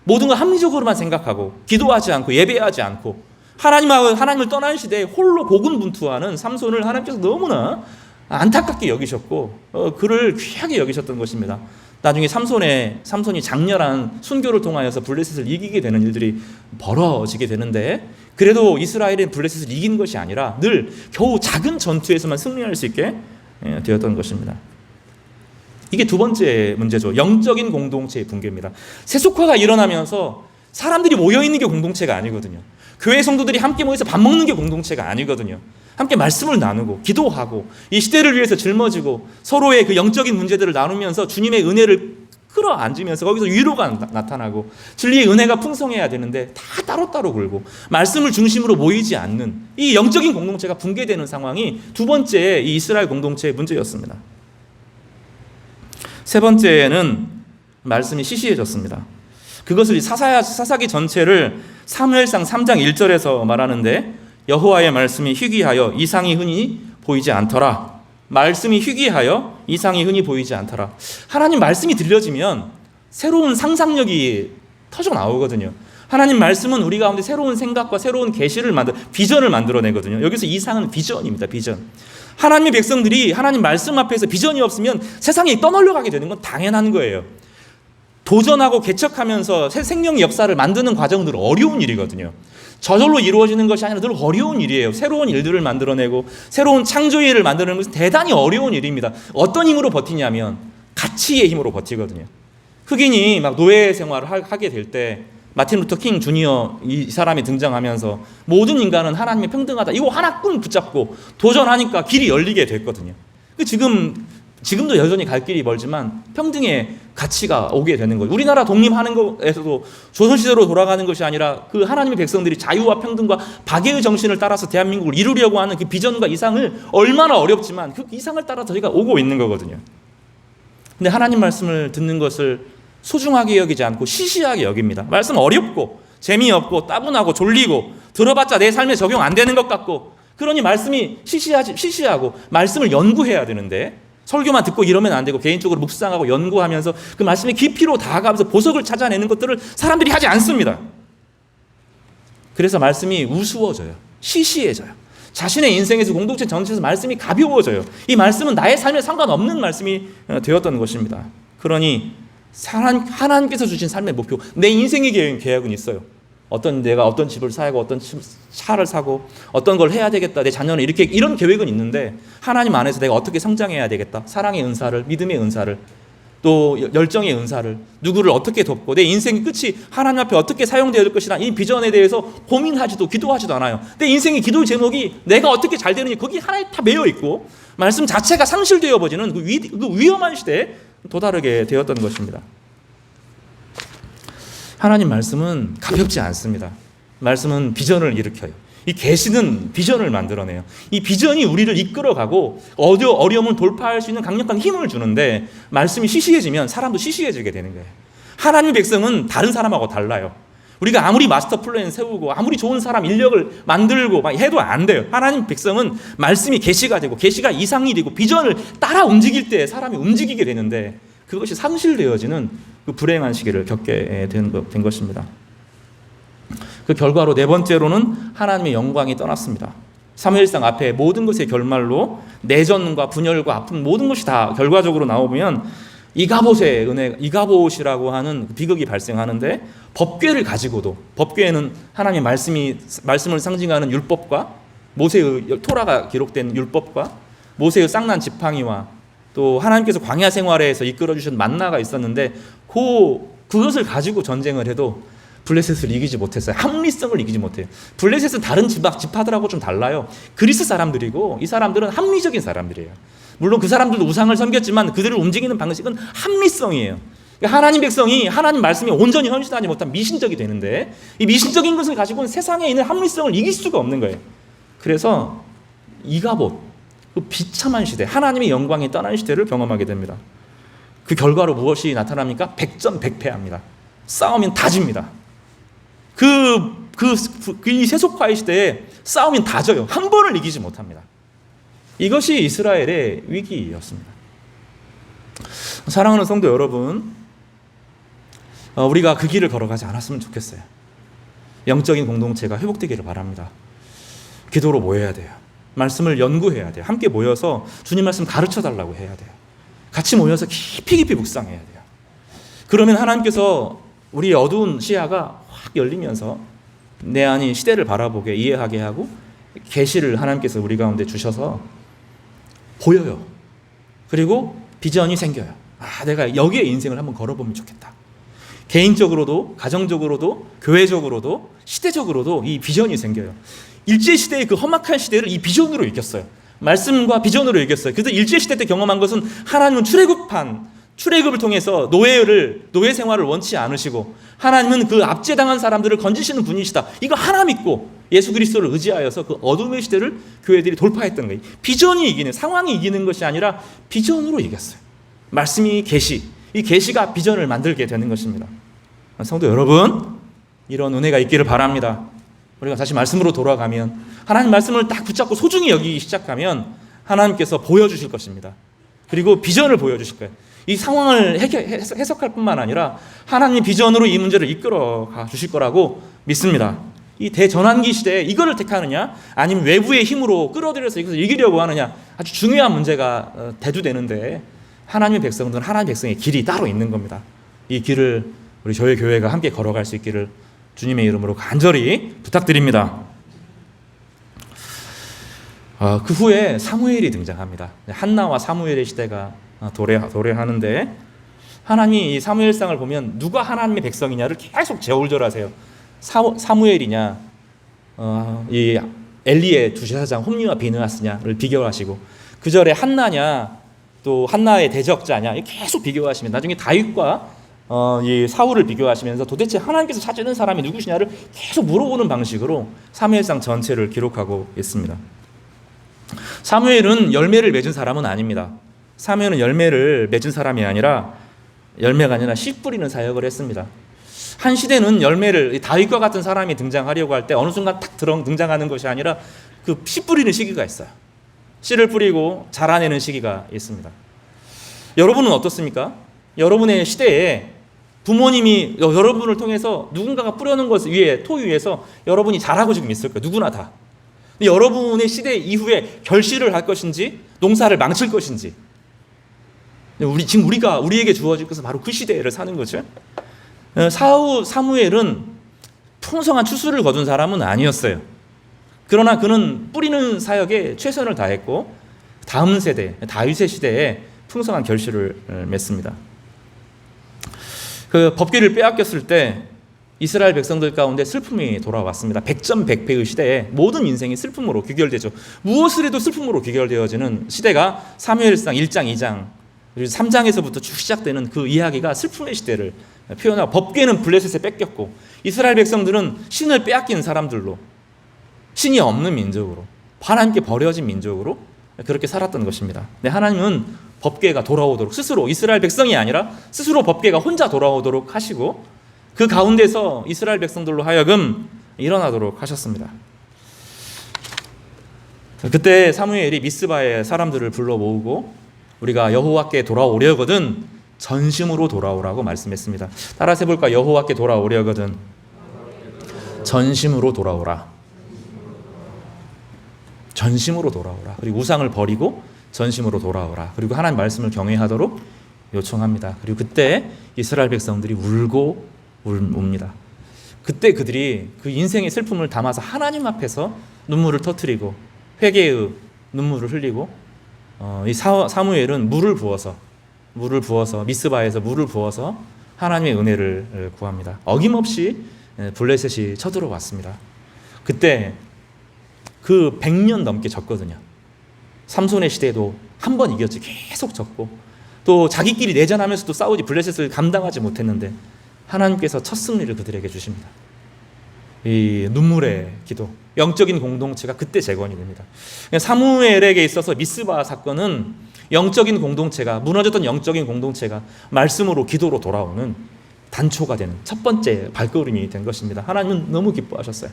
모든 걸 합리적으로만 생각하고 기도하지 않고 예배하지 않고 하나님을 떠난 시대에 홀로 고군분투하는 삼손을 하나님께서 너무나 안타깝게 여기셨고 그를 귀하게 여기셨던 것입니다. 나중에 삼손이 장렬한 순교를 통하여서 블레셋을 이기게 되는 일들이 벌어지게 되는데, 그래도 이스라엘은 블레셋을 이긴 것이 아니라 늘 겨우 작은 전투에서만 승리할 수 있게 되었던 것입니다. 이게 두 번째 문제죠. 영적인 공동체의 붕괴입니다. 세속화가 일어나면서 사람들이 모여있는 게 공동체가 아니거든요. 교회 성도들이 함께 모여서 밥 먹는 게 공동체가 아니거든요. 함께 말씀을 나누고 기도하고 이 시대를 위해서 짊어지고 서로의 그 영적인 문제들을 나누면서 주님의 은혜를 끌어안으면서 거기서 위로가 나타나고 진리의 은혜가 풍성해야 되는데 다 따로따로 굴고 말씀을 중심으로 모이지 않는 이 영적인 공동체가 붕괴되는 상황이 두 번째 이 이스라엘 공동체의 문제였습니다. 세 번째는 말씀이 시시해졌습니다. 그것을 사사기 전체를 사무엘상 3장 1절에서 말하는데, 여호와의 말씀이 희귀하여 이상이 흔히 보이지 않더라. 말씀이 희귀하여 이상이 흔히 보이지 않더라. 하나님 말씀이 들려지면 새로운 상상력이 터져 나오거든요. 하나님 말씀은 우리 가운데 새로운 생각과 새로운 계시를 비전을 만들어내거든요. 여기서 이상은 비전입니다. 비전. 하나님의 백성들이 하나님 말씀 앞에서 비전이 없으면 세상에 떠널려가게 되는 건 당연한 거예요. 도전하고 개척하면서 새 생명의 역사를 만드는 과정은 늘 어려운 일이거든요. 저절로 이루어지는 것이 아니라 늘 어려운 일이에요. 새로운 일들을 만들어내고 새로운 창조의 일을 만드는 것은 대단히 어려운 일입니다. 어떤 힘으로 버티냐면 가치의 힘으로 버티거든요. 흑인이 막 노예 생활을 하게 될 때 마틴 루터 킹 주니어 이 사람이 등장하면서 모든 인간은 하나님의 평등하다 이거 하나뿐 붙잡고 도전하니까 길이 열리게 됐거든요. 지금도 여전히 갈 길이 멀지만 평등의 가치가 오게 되는 거예요. 우리나라 독립하는 것에서도 조선시대로 돌아가는 것이 아니라 그 하나님의 백성들이 자유와 평등과 박애의 정신을 따라서 대한민국을 이루려고 하는 그 비전과 이상을 얼마나 어렵지만 그 이상을 따라 저희가 오고 있는 거거든요. 근데 하나님 말씀을 듣는 것을 소중하게 여기지 않고 시시하게 여깁니다. 말씀 어렵고 재미없고 따분하고 졸리고 들어봤자 내 삶에 적용 안 되는 것 같고 그러니 말씀이 시시하고 말씀을 연구해야 되는데 설교만 듣고 이러면 안 되고 개인적으로 묵상하고 연구하면서 그 말씀의 깊이로 다가가면서 보석을 찾아내는 것들을 사람들이 하지 않습니다. 그래서 말씀이 우스워져요. 시시해져요. 자신의 인생에서 공동체 전체에서 말씀이 가벼워져요. 이 말씀은 나의 삶에 상관없는 말씀이 되었던 것입니다. 그러니 하나님께서 주신 삶의 목표, 내 인생의 계획은 있어요. 내가 어떤 집을 사고 어떤 차를 사고 어떤 걸 해야 되겠다. 내 자녀는 이런 계획은 있는데 하나님 안에서 내가 어떻게 성장해야 되겠다. 사랑의 은사를, 믿음의 은사를, 또 열정의 은사를, 누구를 어떻게 돕고 내 인생의 끝이 하나님 앞에 어떻게 사용되어야 될 것이라 이 비전에 대해서 고민하지도 기도하지도 않아요. 내 인생의 기도 제목이 내가 어떻게 잘 되느니 거기 하나에 다 매여 있고 말씀 자체가 상실되어 버리는 그 위험한 시대에 도달하게 되었던 것입니다. 하나님 말씀은 가볍지 않습니다. 말씀은 비전을 일으켜요. 이 계시는 비전을 만들어내요. 이 비전이 우리를 이끌어가고 어려움을 돌파할 수 있는 강력한 힘을 주는데 말씀이 시시해지면 사람도 시시해지게 되는 거예요. 하나님의 백성은 다른 사람하고 달라요. 우리가 아무리 마스터 플랜 세우고 아무리 좋은 사람 인력을 만들고 막 해도 안 돼요. 하나님 백성은 말씀이 계시가 되고 계시가 이상이 되고 비전을 따라 움직일 때 사람이 움직이게 되는데 그것이 상실되어지는 그 불행한 시기를 겪게 된 것입니다. 그 결과로 네 번째로는 하나님의 영광이 떠났습니다. 사무엘상 앞에 모든 것의 결말로 내전과 분열과 아픔 모든 것이 다 결과적으로 나오면 이가봇의 은혜, 이가봇이라고 하는 비극이 발생하는데 법궤를 가지고도 법궤에는 하나님의 말씀을 상징하는 율법과 모세의 토라가 기록된 율법과 모세의 쌍난 지팡이와 또 하나님께서 광야 생활에서 이끌어 주신 만나가 있었는데 그것을 가지고 전쟁을 해도 블레셋을 이기지 못했어요. 합리성을 이기지 못해요. 블레셋은 다른 지파들하고 좀 달라요. 그리스 사람들이고 이 사람들은 합리적인 사람들이에요. 물론 그 사람들도 우상을 섬겼지만 그들을 움직이는 방식은 합리성이에요. 그러니까 하나님 백성이 하나님 말씀에 온전히 헌신하지 못한 미신적이 되는데 이 미신적인 것을 가지고는 세상에 있는 합리성을 이길 수가 없는 거예요. 그래서 이가봇, 그 비참한 시대, 하나님의 영광이 떠난 시대를 경험하게 됩니다. 그 결과로 무엇이 나타납니까? 백전백패합니다. 싸우면 다 집니다. 이 세속화의 시대에 싸우면 다 져요. 한 번을 이기지 못합니다. 이것이 이스라엘의 위기였습니다. 사랑하는 성도 여러분, 우리가 그 길을 걸어가지 않았으면 좋겠어요. 영적인 공동체가 회복되기를 바랍니다. 기도로 모여야 돼요. 말씀을 연구해야 돼요. 함께 모여서 주님 말씀 가르쳐달라고 해야 돼요. 같이 모여서 깊이 묵상해야 돼요. 그러면 하나님께서 우리의 어두운 시야가 확 열리면서 내 안이 시대를 바라보게 이해하게 하고 계시를 하나님께서 우리 가운데 주셔서 보여요. 그리고 비전이 생겨요. 내가 여기에 인생을 한번 걸어보면 좋겠다. 개인적으로도 가정적으로도 교회적으로도 시대적으로도 이 비전이 생겨요. 일제시대의 그 험악한 시대를 이 비전으로 이겼어요. 말씀과 비전으로 이겼어요. 그래서 일제시대 때 경험한 것은 하나님은 출애굽을 통해서 노예 생활을 원치 않으시고 하나님은 그 압제당한 사람들을 건지시는 분이시다. 이거 하나 믿고 예수 그리스도를 의지하여서 그 어둠의 시대를 교회들이 돌파했던 거예요. 비전이 이기는, 상황이 이기는 것이 아니라 비전으로 이겼어요. 말씀이 이 계시가 비전을 만들게 되는 것입니다. 성도 여러분, 이런 은혜가 있기를 바랍니다. 우리가 다시 말씀으로 돌아가면 하나님 말씀을 딱 붙잡고 소중히 여기기 시작하면 하나님께서 보여주실 것입니다. 그리고 비전을 보여주실 거예요. 이 상황을 해석할 뿐만 아니라 하나님의 비전으로 이 문제를 이끌어 가 주실 거라고 믿습니다. 이 대전환기 시대에 이거를 택하느냐 아니면 외부의 힘으로 끌어들여서 이것을 이기려고 하느냐 아주 중요한 문제가 대두되는데 하나님의 백성들은 하나님의 백성의 길이 따로 있는 겁니다. 이 길을 우리 저희 교회가 함께 걸어갈 수 있기를 주님의 이름으로 간절히 부탁드립니다. 그 후에 사무엘이 등장합니다. 한나와 사무엘의 시대가 도래하는데 하나님이 이 사무엘상을 보면 누가 하나님의 백성이냐를 계속 제울절하세요. 사무엘이냐 이 엘리의 두 제사장 홈리와 비느하스냐를 비교하시고 그 절에 한나냐 또 한나의 대적자냐 계속 비교하시면 나중에 다윗과 이 사울을 비교하시면서 도대체 하나님께서 찾으는 사람이 누구시냐를 계속 물어보는 방식으로 사무엘상 전체를 기록하고 있습니다. 사무엘은 열매를 맺은 사람은 아닙니다. 사무엘은 열매를 맺은 사람이 아니라 열매가 아니라 씨 뿌리는 사역을 했습니다. 한 시대는 열매를 다윗과 같은 사람이 등장하려고 할 때 어느 순간 탁 등장하는 것이 아니라 그 씨 뿌리는 시기가 있어요. 씨를 뿌리고 자라내는 시기가 있습니다. 여러분은 어떻습니까? 여러분의 시대에 부모님이 여러분을 통해서 누군가가 뿌려놓은 것 위에 토 위에서 여러분이 자라고 지금 있을 거예요. 누구나 다. 근데 여러분의 시대 이후에 결실을 할 것인지 농사를 망칠 것인지 지금 우리에게 주어질 것은 바로 그 시대를 사는 거죠. 사무엘은 풍성한 추수를 거둔 사람은 아니었어요. 그러나 그는 뿌리는 사역에 최선을 다했고 다음 세대 다윗의 시대에 풍성한 결실을 맺습니다. 그 법궤를 빼앗겼을 때 이스라엘 백성들 가운데 슬픔이 돌아왔습니다. 백전백패의 시대에 모든 인생이 슬픔으로 귀결되죠. 무엇을 해도 슬픔으로 귀결되어지는 시대가 사무엘상 1장, 2장 그리고 3장에서부터 쭉 시작되는 그 이야기가 슬픔의 시대를 표현하고 법궤는 블레셋에 뺏겼고 이스라엘 백성들은 신을 빼앗긴 사람들로 신이 없는 민족으로 하나님께 버려진 민족으로 그렇게 살았던 것입니다. 네, 하나님은 법궤가 돌아오도록 스스로 이스라엘 백성이 아니라 스스로 법궤가 혼자 돌아오도록 하시고 그 가운데서 이스라엘 백성들로 하여금 일어나도록 하셨습니다. 그때 사무엘이 미스바의 사람들을 불러 모으고 우리가 여호와께 돌아오려거든 전심으로 돌아오라고 말씀했습니다. 따라서 해볼까? 여호와께 돌아오려거든 전심으로 돌아오라. 전심으로 돌아오라. 그리고 우상을 버리고 전심으로 돌아오라. 그리고 하나님 말씀을 경외하도록 요청합니다. 그리고 그때 이스라엘 백성들이 울고 옵니다. 그때 그들이 그 인생의 슬픔을 담아서 하나님 앞에서 눈물을 터뜨리고 회개의 눈물을 흘리고 이 사무엘은 물을 부어서 미스바에서 물을 부어서 하나님의 은혜를 구합니다. 어김없이 블레셋이 쳐들어왔습니다. 그때 그 100년 넘게 졌거든요. 삼손의 시대에도 한 번 이겼지 계속 졌고 또 자기끼리 내전하면서도 싸우지 블레셋을 감당하지 못했는데 하나님께서 첫 승리를 그들에게 주십니다. 이 눈물의 기도, 영적인 공동체가 그때 재건이 됩니다. 사무엘에게 있어서 미스바 사건은 영적인 공동체가 무너졌던 영적인 공동체가 말씀으로 기도로 돌아오는 단초가 되는 첫 번째 발걸음이 된 것입니다. 하나님은 너무 기뻐하셨어요.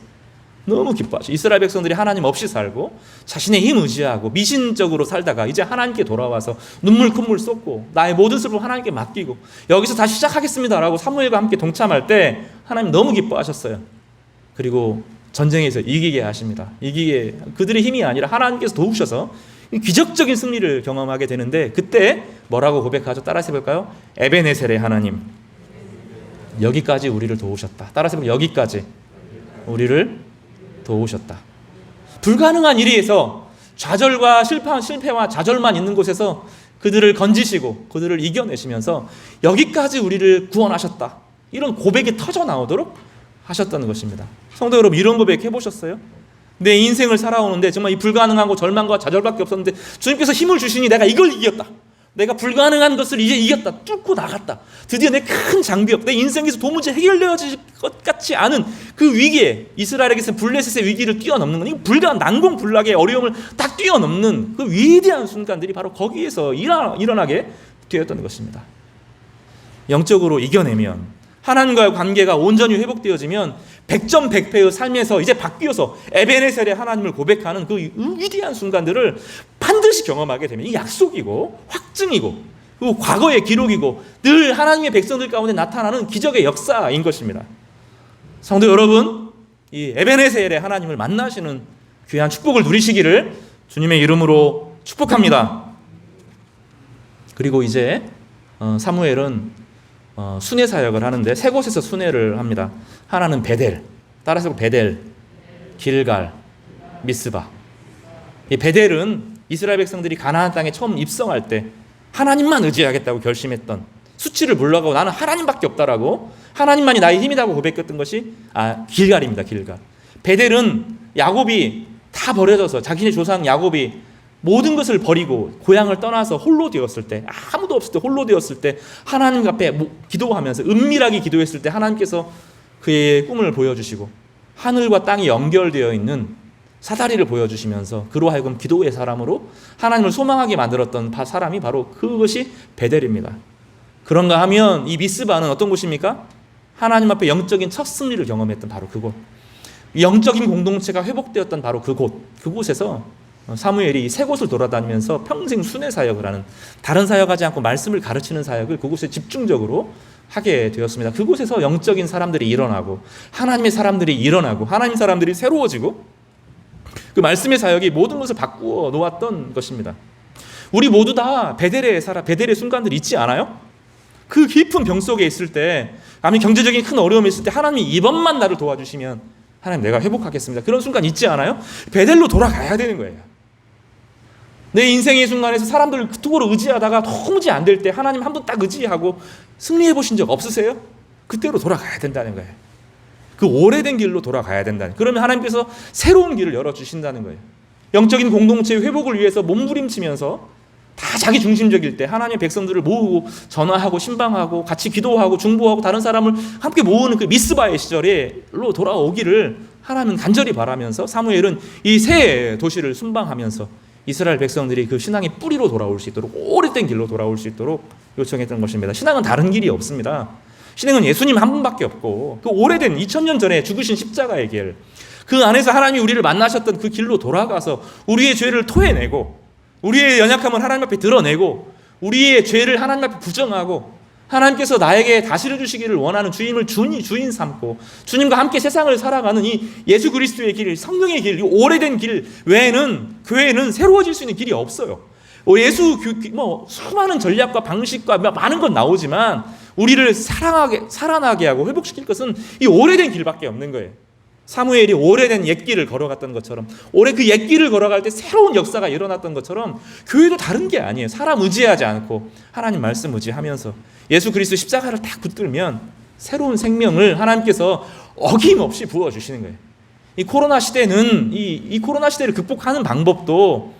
너무 기뻐하죠. 이스라엘 백성들이 하나님 없이 살고 자신의 힘 의지하고 미신적으로 살다가 이제 하나님께 돌아와서 눈물 콧물 쏟고 나의 모든 슬픔 하나님께 맡기고 여기서 다시 시작하겠습니다라고 사무엘과 함께 동참할 때 하나님 너무 기뻐하셨어요. 그리고 전쟁에서 이기게 하십니다. 이기게 그들의 힘이 아니라 하나님께서 도우셔서 기적적인 승리를 경험하게 되는데 그때 뭐라고 고백하죠? 따라서 해볼까요? 에베네셀의 하나님 여기까지 우리를 도우셨다. 따라서 해볼까요? 여기까지 우리를 도우셨다. 불가능한 일에서 좌절과 실패와 좌절만 있는 곳에서 그들을 건지시고 그들을 이겨내시면서 여기까지 우리를 구원하셨다. 이런 고백이 터져 나오도록 하셨다는 것입니다. 성도 여러분 이런 고백 해보셨어요? 내 인생을 살아오는데 정말 이 불가능한 절망과 좌절밖에 없었는데 주님께서 힘을 주시니 내가 이걸 이겼다. 내가 불가능한 것을 이제 이겼다. 뚫고 나갔다. 드디어 내 큰 장벽, 내 인생에서 도무지 해결되어질 것 같지 않은 그 위기에 이스라엘에게서 블레셋의 위기를 뛰어넘는 건 난공불락의 어려움을 딱 뛰어넘는 그 위대한 순간들이 바로 거기에서 일어나게 되었던 것입니다. 영적으로 이겨내면 하나님과의 관계가 온전히 회복되어지면 백전백패의 삶에서 이제 바뀌어서 에베네셀의 하나님을 고백하는 그 위대한 순간들을 반드시 경험하게 되면 이 약속이고 확증이고 그리고 과거의 기록이고 늘 하나님의 백성들 가운데 나타나는 기적의 역사인 것입니다. 성도 여러분, 이 에베네셀의 하나님을 만나시는 귀한 축복을 누리시기를 주님의 이름으로 축복합니다. 그리고 이제 사무엘은 순회 사역을 하는데 세 곳에서 순회를 합니다. 하나는 베델, 따라서 베델, 길갈, 미스바. 이 베델은 이스라엘 백성들이 가나안 땅에 처음 입성할 때 하나님만 의지하겠다고 결심했던, 수치를 몰라가고 나는 하나님밖에 없다라고, 하나님만이 나의 힘이라고 고백했던 것이 길갈입니다. 길갈. 베델은 야곱이 다 버려져서, 자신의 조상 야곱이 모든 것을 버리고 고향을 떠나서 홀로 되었을 때, 아무도 없을 때 홀로 되었을 때 하나님 앞에 기도하면서 은밀하게 기도했을 때 하나님께서 그의 꿈을 보여주시고 하늘과 땅이 연결되어 있는 사다리를 보여주시면서 그로 하여금 기도의 사람으로 하나님을 소망하게 만들었던 사람이 바로 그것이 베델입니다. 그런가 하면 이 미스바는 어떤 곳입니까? 하나님 앞에 영적인 첫 승리를 경험했던 바로 그곳, 영적인 공동체가 회복되었던 바로 그곳에서 사무엘이 세 곳을 돌아다니면서 평생 순회 사역을 하는, 다른 사역하지 않고 말씀을 가르치는 사역을 그곳에 집중적으로 하게 되었습니다. 그곳에서 영적인 사람들이 일어나고 하나님의 사람들이 일어나고 하나님 사람들이 새로워지고 그 말씀의 사역이 모든 것을 바꾸어 놓았던 것입니다. 우리 모두 다 베델의 순간들이 있지 않아요? 그 깊은 병 속에 있을 때, 아니 경제적인 큰 어려움이 있을 때 하나님이 이번만 나를 도와주시면 하나님 내가 회복하겠습니다. 그런 순간 있지 않아요? 베델로 돌아가야 되는 거예요. 내 인생의 순간에서 사람들을 그토록 의지하다가 도무지 안 될 때 하나님 한 번 딱 의지하고 승리해 보신 적 없으세요? 그때로 돌아가야 된다는 거예요. 그 오래된 길로 돌아가야 된다는, 그러면 하나님께서 새로운 길을 열어주신다는 거예요. 영적인 공동체의 회복을 위해서 몸부림치면서 다 자기 중심적일 때 하나님의 백성들을 모으고 전화하고 신방하고 같이 기도하고 중보하고 다른 사람을 함께 모으는 그 미스바의 시절로 돌아오기를 하나님은 간절히 바라면서 사무엘은 이 새 도시를 순방하면서 이스라엘 백성들이 그 신앙의 뿌리로 돌아올 수 있도록, 오래된 길로 돌아올 수 있도록 요청했던 것입니다. 신앙은 다른 길이 없습니다. 신앙은 예수님 한 분밖에 없고 그 오래된 2000년 전에 죽으신 십자가의 길, 그 안에서 하나님이 우리를 만나셨던 그 길로 돌아가서 우리의 죄를 토해내고 우리의 연약함을 하나님 앞에 드러내고 우리의 죄를 하나님 앞에 부정하고 하나님께서 나에게 다스려 주시기를 원하는 주님을 주인 삼고 주님과 함께 세상을 살아가는 이 예수 그리스도의 길, 성령의 길, 이 오래된 길 외에는 교회는 새로워질 수 있는 길이 없어요. 수많은 전략과 방식과 많은 건 나오지만 우리를 살아나게 하고 회복시킬 것은 이 오래된 길밖에 없는 거예요. 사무엘이 오래된 옛길을 걸어갔던 것처럼, 올해 그 옛길을 걸어갈 때 새로운 역사가 일어났던 것처럼 교회도 다른 게 아니에요. 사람 의지하지 않고 하나님 말씀 의지하면서 예수 그리스도 십자가를 딱 붙들면 새로운 생명을 하나님께서 어김없이 부어주시는 거예요. 이 코로나 시대는 이 코로나 시대를 극복하는 방법도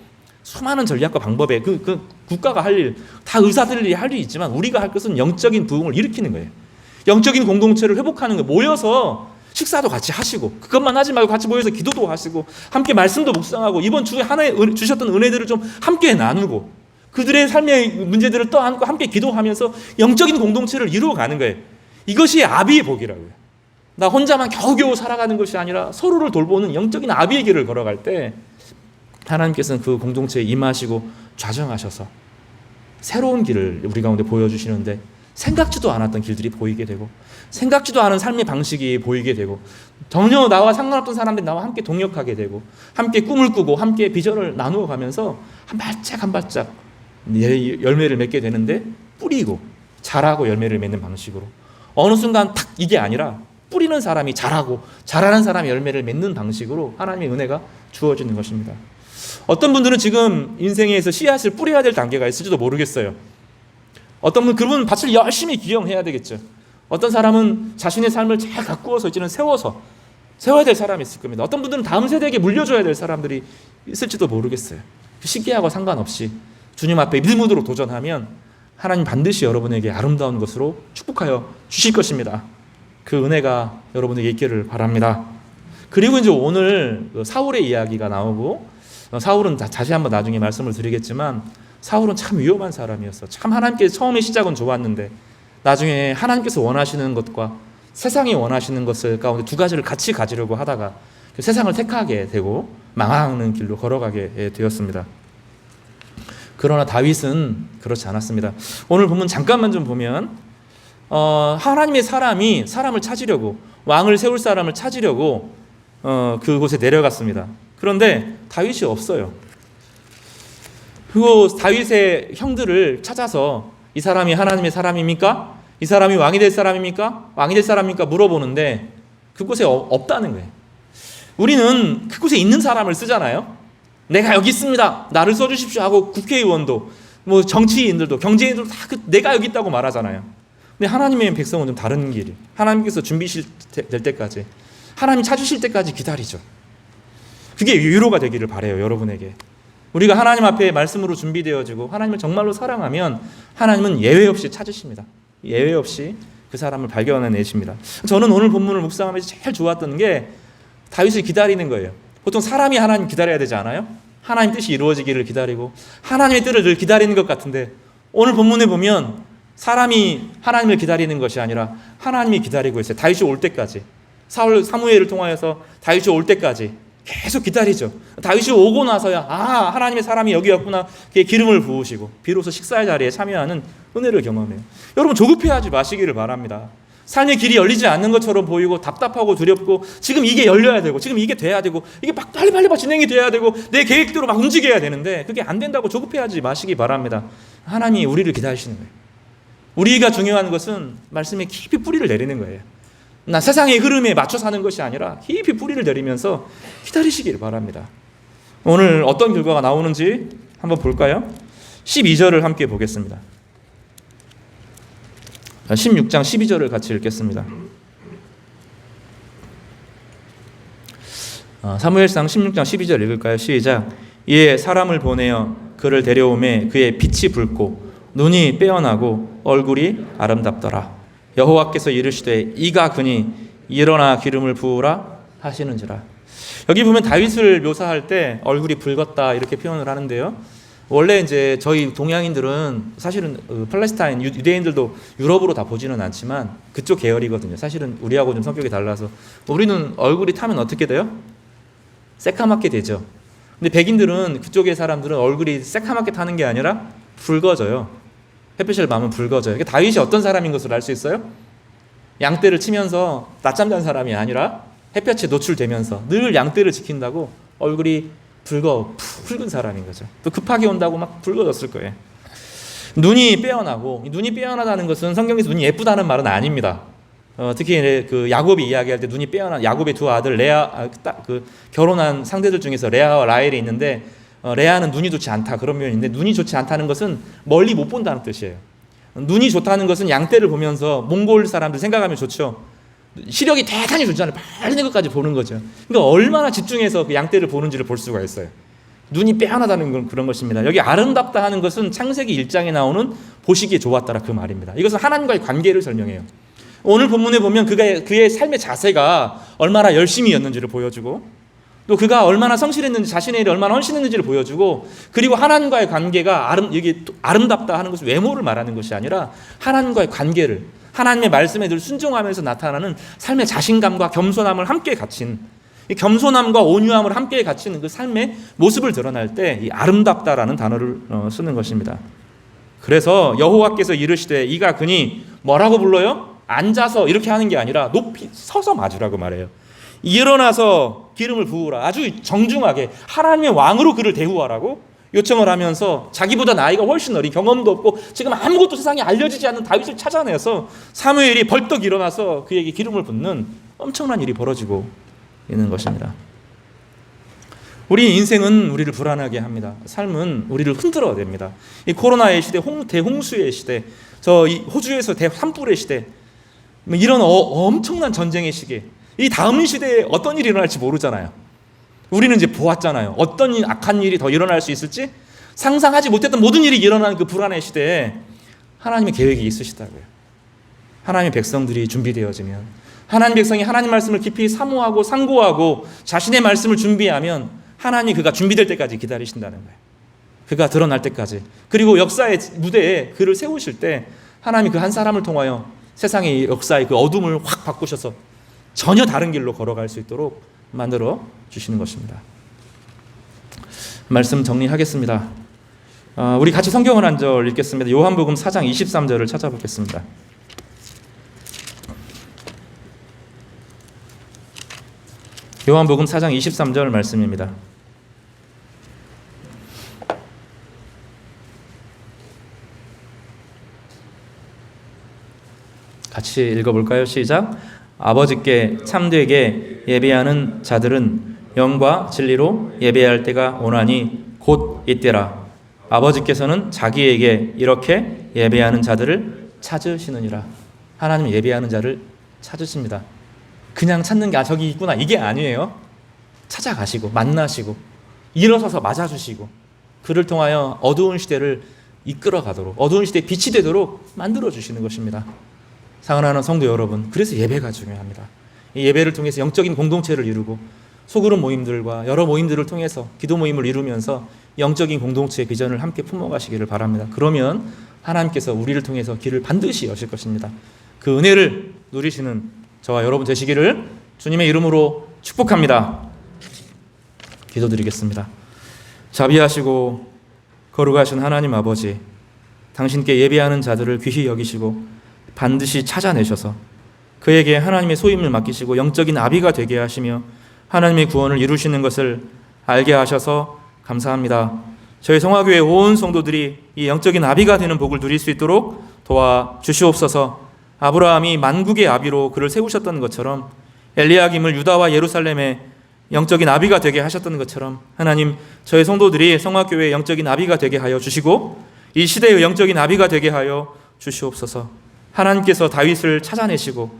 수많은 전략과 방법에 그 국가가 할 일, 다 의사들이 할 일이 있지만 우리가 할 것은 영적인 부흥을 일으키는 거예요. 영적인 공동체를 회복하는 거예요. 모여서 식사도 같이 하시고, 그것만 하지 말고 같이 모여서 기도도 하시고 함께 말씀도 묵상하고 이번 주에 하나의 주셨던 은혜들을 좀 함께 나누고 그들의 삶의 문제들을 떠안고 함께 기도하면서 영적인 공동체를 이루어가는 거예요. 이것이 아비의 복이라고요. 나 혼자만 겨우겨우 살아가는 것이 아니라 서로를 돌보는 영적인 아비의 길을 걸어갈 때 하나님께서는 그 공동체에 임하시고 좌정하셔서 새로운 길을 우리 가운데 보여주시는데, 생각지도 않았던 길들이 보이게 되고 생각지도 않은 삶의 방식이 보이게 되고 전혀 나와 상관없던 사람들이 나와 함께 동역하게 되고 함께 꿈을 꾸고 함께 비전을 나누어 가면서 한 발짝 한 발짝 열매를 맺게 되는데, 뿌리고 자라고 열매를 맺는 방식으로 어느 순간 탁 이게 아니라 뿌리는 사람이 자라고 자라는 사람이 열매를 맺는 방식으로 하나님의 은혜가 주어지는 것입니다. 어떤 분들은 지금 인생에서 씨앗을 뿌려야 될 단계가 있을지도 모르겠어요. 어떤 분은 그분 밭을 열심히 기용해야 되겠죠. 어떤 사람은 자신의 삶을 잘 가꾸어서 이제는 세워야 될 사람이 있을 겁니다. 어떤 분들은 다음 세대에게 물려줘야 될 사람들이 있을지도 모르겠어요. 그 시기하고 상관없이 주님 앞에 믿음으로 도전하면 하나님 반드시 여러분에게 아름다운 것으로 축복하여 주실 것입니다. 그 은혜가 여러분에게 있기를 바랍니다. 그리고 이제 오늘 사울의 이야기가 나오고, 사울은 다시 한번 나중에 말씀을 드리겠지만 사울은 참 위험한 사람이었어. 참 하나님께서 처음에 시작은 좋았는데 나중에 하나님께서 원하시는 것과 세상이 원하시는 것을 가운데 두 가지를 같이 가지려고 하다가 세상을 택하게 되고 망하는 길로 걸어가게 되었습니다. 그러나 다윗은 그렇지 않았습니다. 오늘 본문 잠깐만 좀 보면 하나님의 사람이 사람을 찾으려고, 왕을 세울 사람을 찾으려고 그곳에 내려갔습니다. 그런데 다윗이 없어요. 그리고 다윗의 형들을 찾아서 이 사람이 하나님의 사람입니까? 이 사람이 왕이 될 사람입니까? 왕이 될 사람입니까? 물어보는데 그곳에 없다는 거예요. 우리는 그곳에 있는 사람을 쓰잖아요. 내가 여기 있습니다, 나를 써주십시오 하고 국회의원도 뭐 정치인들도 경제인들도 다 내가 여기 있다고 말하잖아요. 근데 하나님의 백성은 좀 다른 길이, 하나님께서 준비될 때까지, 하나님 찾으실 때까지 기다리죠. 그게 위로가 되기를 바라요, 여러분에게. 우리가 하나님 앞에 말씀으로 준비되어지고 하나님을 정말로 사랑하면 하나님은 예외 없이 찾으십니다. 예외 없이 그 사람을 발견해내십니다. 저는 오늘 본문을 묵상하면서 제일 좋았던 게 다윗을 기다리는 거예요. 보통 사람이 하나님 기다려야 되지 않아요? 하나님 뜻이 이루어지기를 기다리고 하나님의 뜻을 늘 기다리는 것 같은데, 오늘 본문에 보면 사람이 하나님을 기다리는 것이 아니라 하나님이 기다리고 있어요. 다윗이 올 때까지, 사무엘을 통하여서 다윗이 올 때까지 계속 기다리죠. 다윗이 오고 나서야 하나님의 사람이 여기였구나, 그의 기름을 부으시고 비로소 식사의 자리에 참여하는 은혜를 경험해요. 여러분, 조급해하지 마시기를 바랍니다. 삶의 길이 열리지 않는 것처럼 보이고 답답하고 두렵고, 지금 이게 열려야 되고 지금 이게 돼야 되고 이게 막 빨리빨리 진행이 돼야 되고 내 계획대로 막 움직여야 되는데 그게 안 된다고 조급해하지 마시기 바랍니다. 하나님이 우리를 기다리시는 거예요. 우리가 중요한 것은 말씀에 깊이 뿌리를 내리는 거예요. 난 세상의 흐름에 맞춰 사는 것이 아니라 깊이 뿌리를 내리면서 기다리시길 바랍니다. 오늘 어떤 결과가 나오는지 한번 볼까요? 12절을 함께 보겠습니다. 16장 12절을 같이 읽겠습니다. 사무엘상 16장 12절 읽을까요? 시작. 이에 사람을 보내어 그를 데려오매 그의 빛이 붉고 눈이 빼어나고 얼굴이 아름답더라. 여호와께서 이르시되 이가 그니 일어나 기름을 부으라 하시는지라. 여기 보면 다윗을 묘사할 때 얼굴이 붉었다 이렇게 표현을 하는데요. 원래 이제 저희 동양인들은 사실은 팔레스타인 유대인들도 유럽으로 다 보지는 않지만 그쪽 계열이거든요. 사실은 우리하고 좀 성격이 달라서 우리는 얼굴이 타면 어떻게 돼요? 새카맣게 되죠. 근데 백인들은, 그쪽의 사람들은 얼굴이 새카맣게 타는 게 아니라 붉어져요. 햇빛을 봐면 붉어져요. 그러니까 다윗이 어떤 사람인 것을 알 수 있어요? 양떼를 치면서 낮잠 잔 사람이 아니라 햇볕에 노출되면서 늘 양떼를 지킨다고 얼굴이 붉은 사람인 거죠. 또 급하게 온다고 막 붉어졌을 거예요. 눈이 빼어나고, 눈이 빼어나다는 것은 성경에서 눈이 예쁘다는 말은 아닙니다. 특히 그 야곱이 이야기할 때 눈이 빼어난 야곱의 두 아들 결혼한 상대들 중에서 레아와 라헬이 있는데 레아는 눈이 좋지 않다 그런 면인데, 눈이 좋지 않다는 것은 멀리 못 본다는 뜻이에요. 눈이 좋다는 것은 양떼를 보면서 몽골 사람들 생각하면 좋죠. 시력이 대단히 좋잖아요. 빨리 것까지 보는 거죠. 그러니까 얼마나 집중해서 그 양떼를 보는지를 볼 수가 있어요. 눈이 빼어나다는 건 그런 것입니다. 여기 아름답다 하는 것은 창세기 1장에 나오는 보시기에 좋았다라 그 말입니다. 이것은 하나님과의 관계를 설명해요. 오늘 본문에 보면 그의 삶의 자세가 얼마나 열심히였는지를 보여주고, 또 그가 얼마나 성실했는지, 자신의 일에 얼마나 헌신했는지를 보여주고, 그리고 하나님과의 관계가 여기 아름답다 하는 것은 외모를 말하는 것이 아니라 하나님과의 관계를, 하나님의 말씀에 늘 순종하면서 나타나는 삶의 자신감과 겸손함을 함께 갖춘, 이 겸손함과 온유함을 함께 갖추는 그 삶의 모습을 드러날 때 이 아름답다라는 단어를 쓰는 것입니다. 그래서 여호와께서 이르시되 이가 그니 뭐라고 불러요? 앉아서 이렇게 하는 게 아니라 높이 서서 맞으라고 말해요. 일어나서 기름을 부으라. 아주 정중하게 하나님의 왕으로 그를 대우하라고 요청을 하면서, 자기보다 나이가 훨씬 어린, 경험도 없고 지금 아무것도 세상에 알려지지 않는 다윗을 찾아내서 사무엘이 벌떡 일어나서 그에게 기름을 붓는 엄청난 일이 벌어지고 있는 것입니다. 우리 인생은 우리를 불안하게 합니다. 삶은 우리를 흔들어냅니다. 이 코로나의 시대, 대홍수의 시대, 이 호주에서 대산불의 시대, 이런 엄청난 전쟁의 시기, 이 다음 시대에 어떤 일이 일어날지 모르잖아요. 우리는 이제 보았잖아요. 어떤 악한 일이 더 일어날 수 있을지 상상하지 못했던 모든 일이 일어나는 그 불안의 시대에 하나님의 계획이 있으시다고요. 하나님의 백성들이 준비되어지면, 하나님 백성이 하나님 말씀을 깊이 사모하고 상고하고 자신의 말씀을 준비하면 하나님이 그가 준비될 때까지 기다리신다는 거예요. 그가 드러날 때까지. 그리고 역사의 무대에 그를 세우실 때 하나님이 그 한 사람을 통하여 세상의 역사의 그 어둠을 확 바꾸셔서 전혀 다른 길로 걸어갈 수 있도록 만들어 주시는 것입니다. 말씀 정리하겠습니다. 우리 같이 성경을 한 절 읽겠습니다. 요한복음 4장 23절을 찾아보겠습니다. 요한복음 4장 23절 말씀입니다. 같이 읽어볼까요? 시작. 아버지께 참되게 예배하는 자들은 영과 진리로 예배할 때가 오나니 곧 이때라. 아버지께서는 자기에게 이렇게 예배하는 자들을 찾으시느니라. 하나님 예배하는 자를 찾으십니다. 그냥 찾는 게 저기 있구나 이게 아니에요. 찾아가시고 만나시고 일어서서 맞아주시고 그를 통하여 어두운 시대를 이끌어가도록, 어두운 시대에 빛이 되도록 만들어주시는 것입니다. 사랑하는 성도 여러분, 그래서 예배가 중요합니다. 이 예배를 통해서 영적인 공동체를 이루고 소그룹 모임들과 여러 모임들을 통해서 기도 모임을 이루면서 영적인 공동체의 비전을 함께 품어가시기를 바랍니다. 그러면 하나님께서 우리를 통해서 길을 반드시 여실 것입니다. 그 은혜를 누리시는 저와 여러분 되시기를 주님의 이름으로 축복합니다. 기도드리겠습니다. 자비하시고 거룩하신 하나님 아버지, 당신께 예배하는 자들을 귀히 여기시고 반드시 찾아내셔서 그에게 하나님의 소임을 맡기시고 영적인 아비가 되게 하시며 하나님의 구원을 이루시는 것을 알게 하셔서 감사합니다. 저희 성화교회 온 성도들이 이 영적인 아비가 되는 복을 누릴 수 있도록 도와주시옵소서. 아브라함이 만국의 아비로 그를 세우셨던 것처럼 엘리야김을 유다와 예루살렘의 영적인 아비가 되게 하셨던 것처럼 하나님, 저희 성도들이 성화교회의 영적인 아비가 되게 하여 주시고 이 시대의 영적인 아비가 되게 하여 주시옵소서. 하나님께서 다윗을 찾아내시고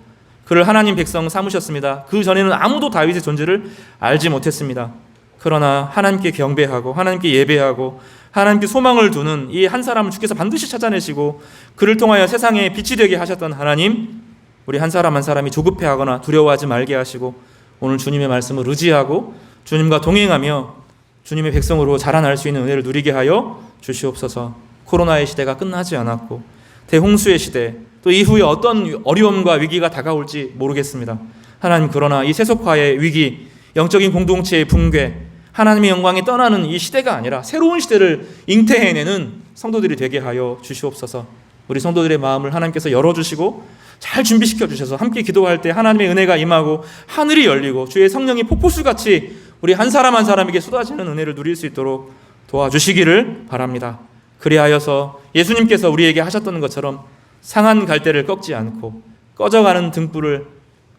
그를 하나님 백성 삼으셨습니다. 그 전에는 아무도 다윗의 존재를 알지 못했습니다. 그러나 하나님께 경배하고 하나님께 예배하고 하나님께 소망을 두는 이 한 사람을 주께서 반드시 찾아내시고 그를 통하여 세상에 빛이 되게 하셨던 하나님, 우리 한 사람 한 사람이 조급해하거나 두려워하지 말게 하시고 오늘 주님의 말씀을 의지하고 주님과 동행하며 주님의 백성으로 자라날 수 있는 은혜를 누리게 하여 주시옵소서. 코로나의 시대가 끝나지 않았고 대홍수의 시대, 또 이후에 어떤 어려움과 위기가 다가올지 모르겠습니다. 하나님, 그러나 이 세속화의 위기, 영적인 공동체의 붕괴, 하나님의 영광이 떠나는 이 시대가 아니라 새로운 시대를 잉태해내는 성도들이 되게 하여 주시옵소서. 우리 성도들의 마음을 하나님께서 열어주시고 잘 준비시켜 주셔서 함께 기도할 때 하나님의 은혜가 임하고 하늘이 열리고 주의 성령이 폭포수같이 우리 한 사람 한 사람에게 쏟아지는 은혜를 누릴 수 있도록 도와주시기를 바랍니다. 그리하여서 예수님께서 우리에게 하셨던 것처럼 상한 갈대를 꺾지 않고 꺼져가는 등불을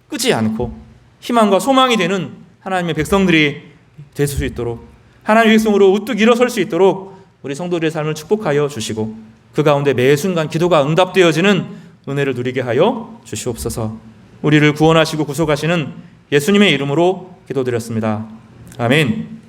끄지 않고 희망과 소망이 되는 하나님의 백성들이 될 수 있도록, 하나님의 백성으로 우뚝 일어설 수 있도록 우리 성도들의 삶을 축복하여 주시고 그 가운데 매 순간 기도가 응답되어지는 은혜를 누리게 하여 주시옵소서. 우리를 구원하시고 구속하시는 예수님의 이름으로 기도드렸습니다. 아멘.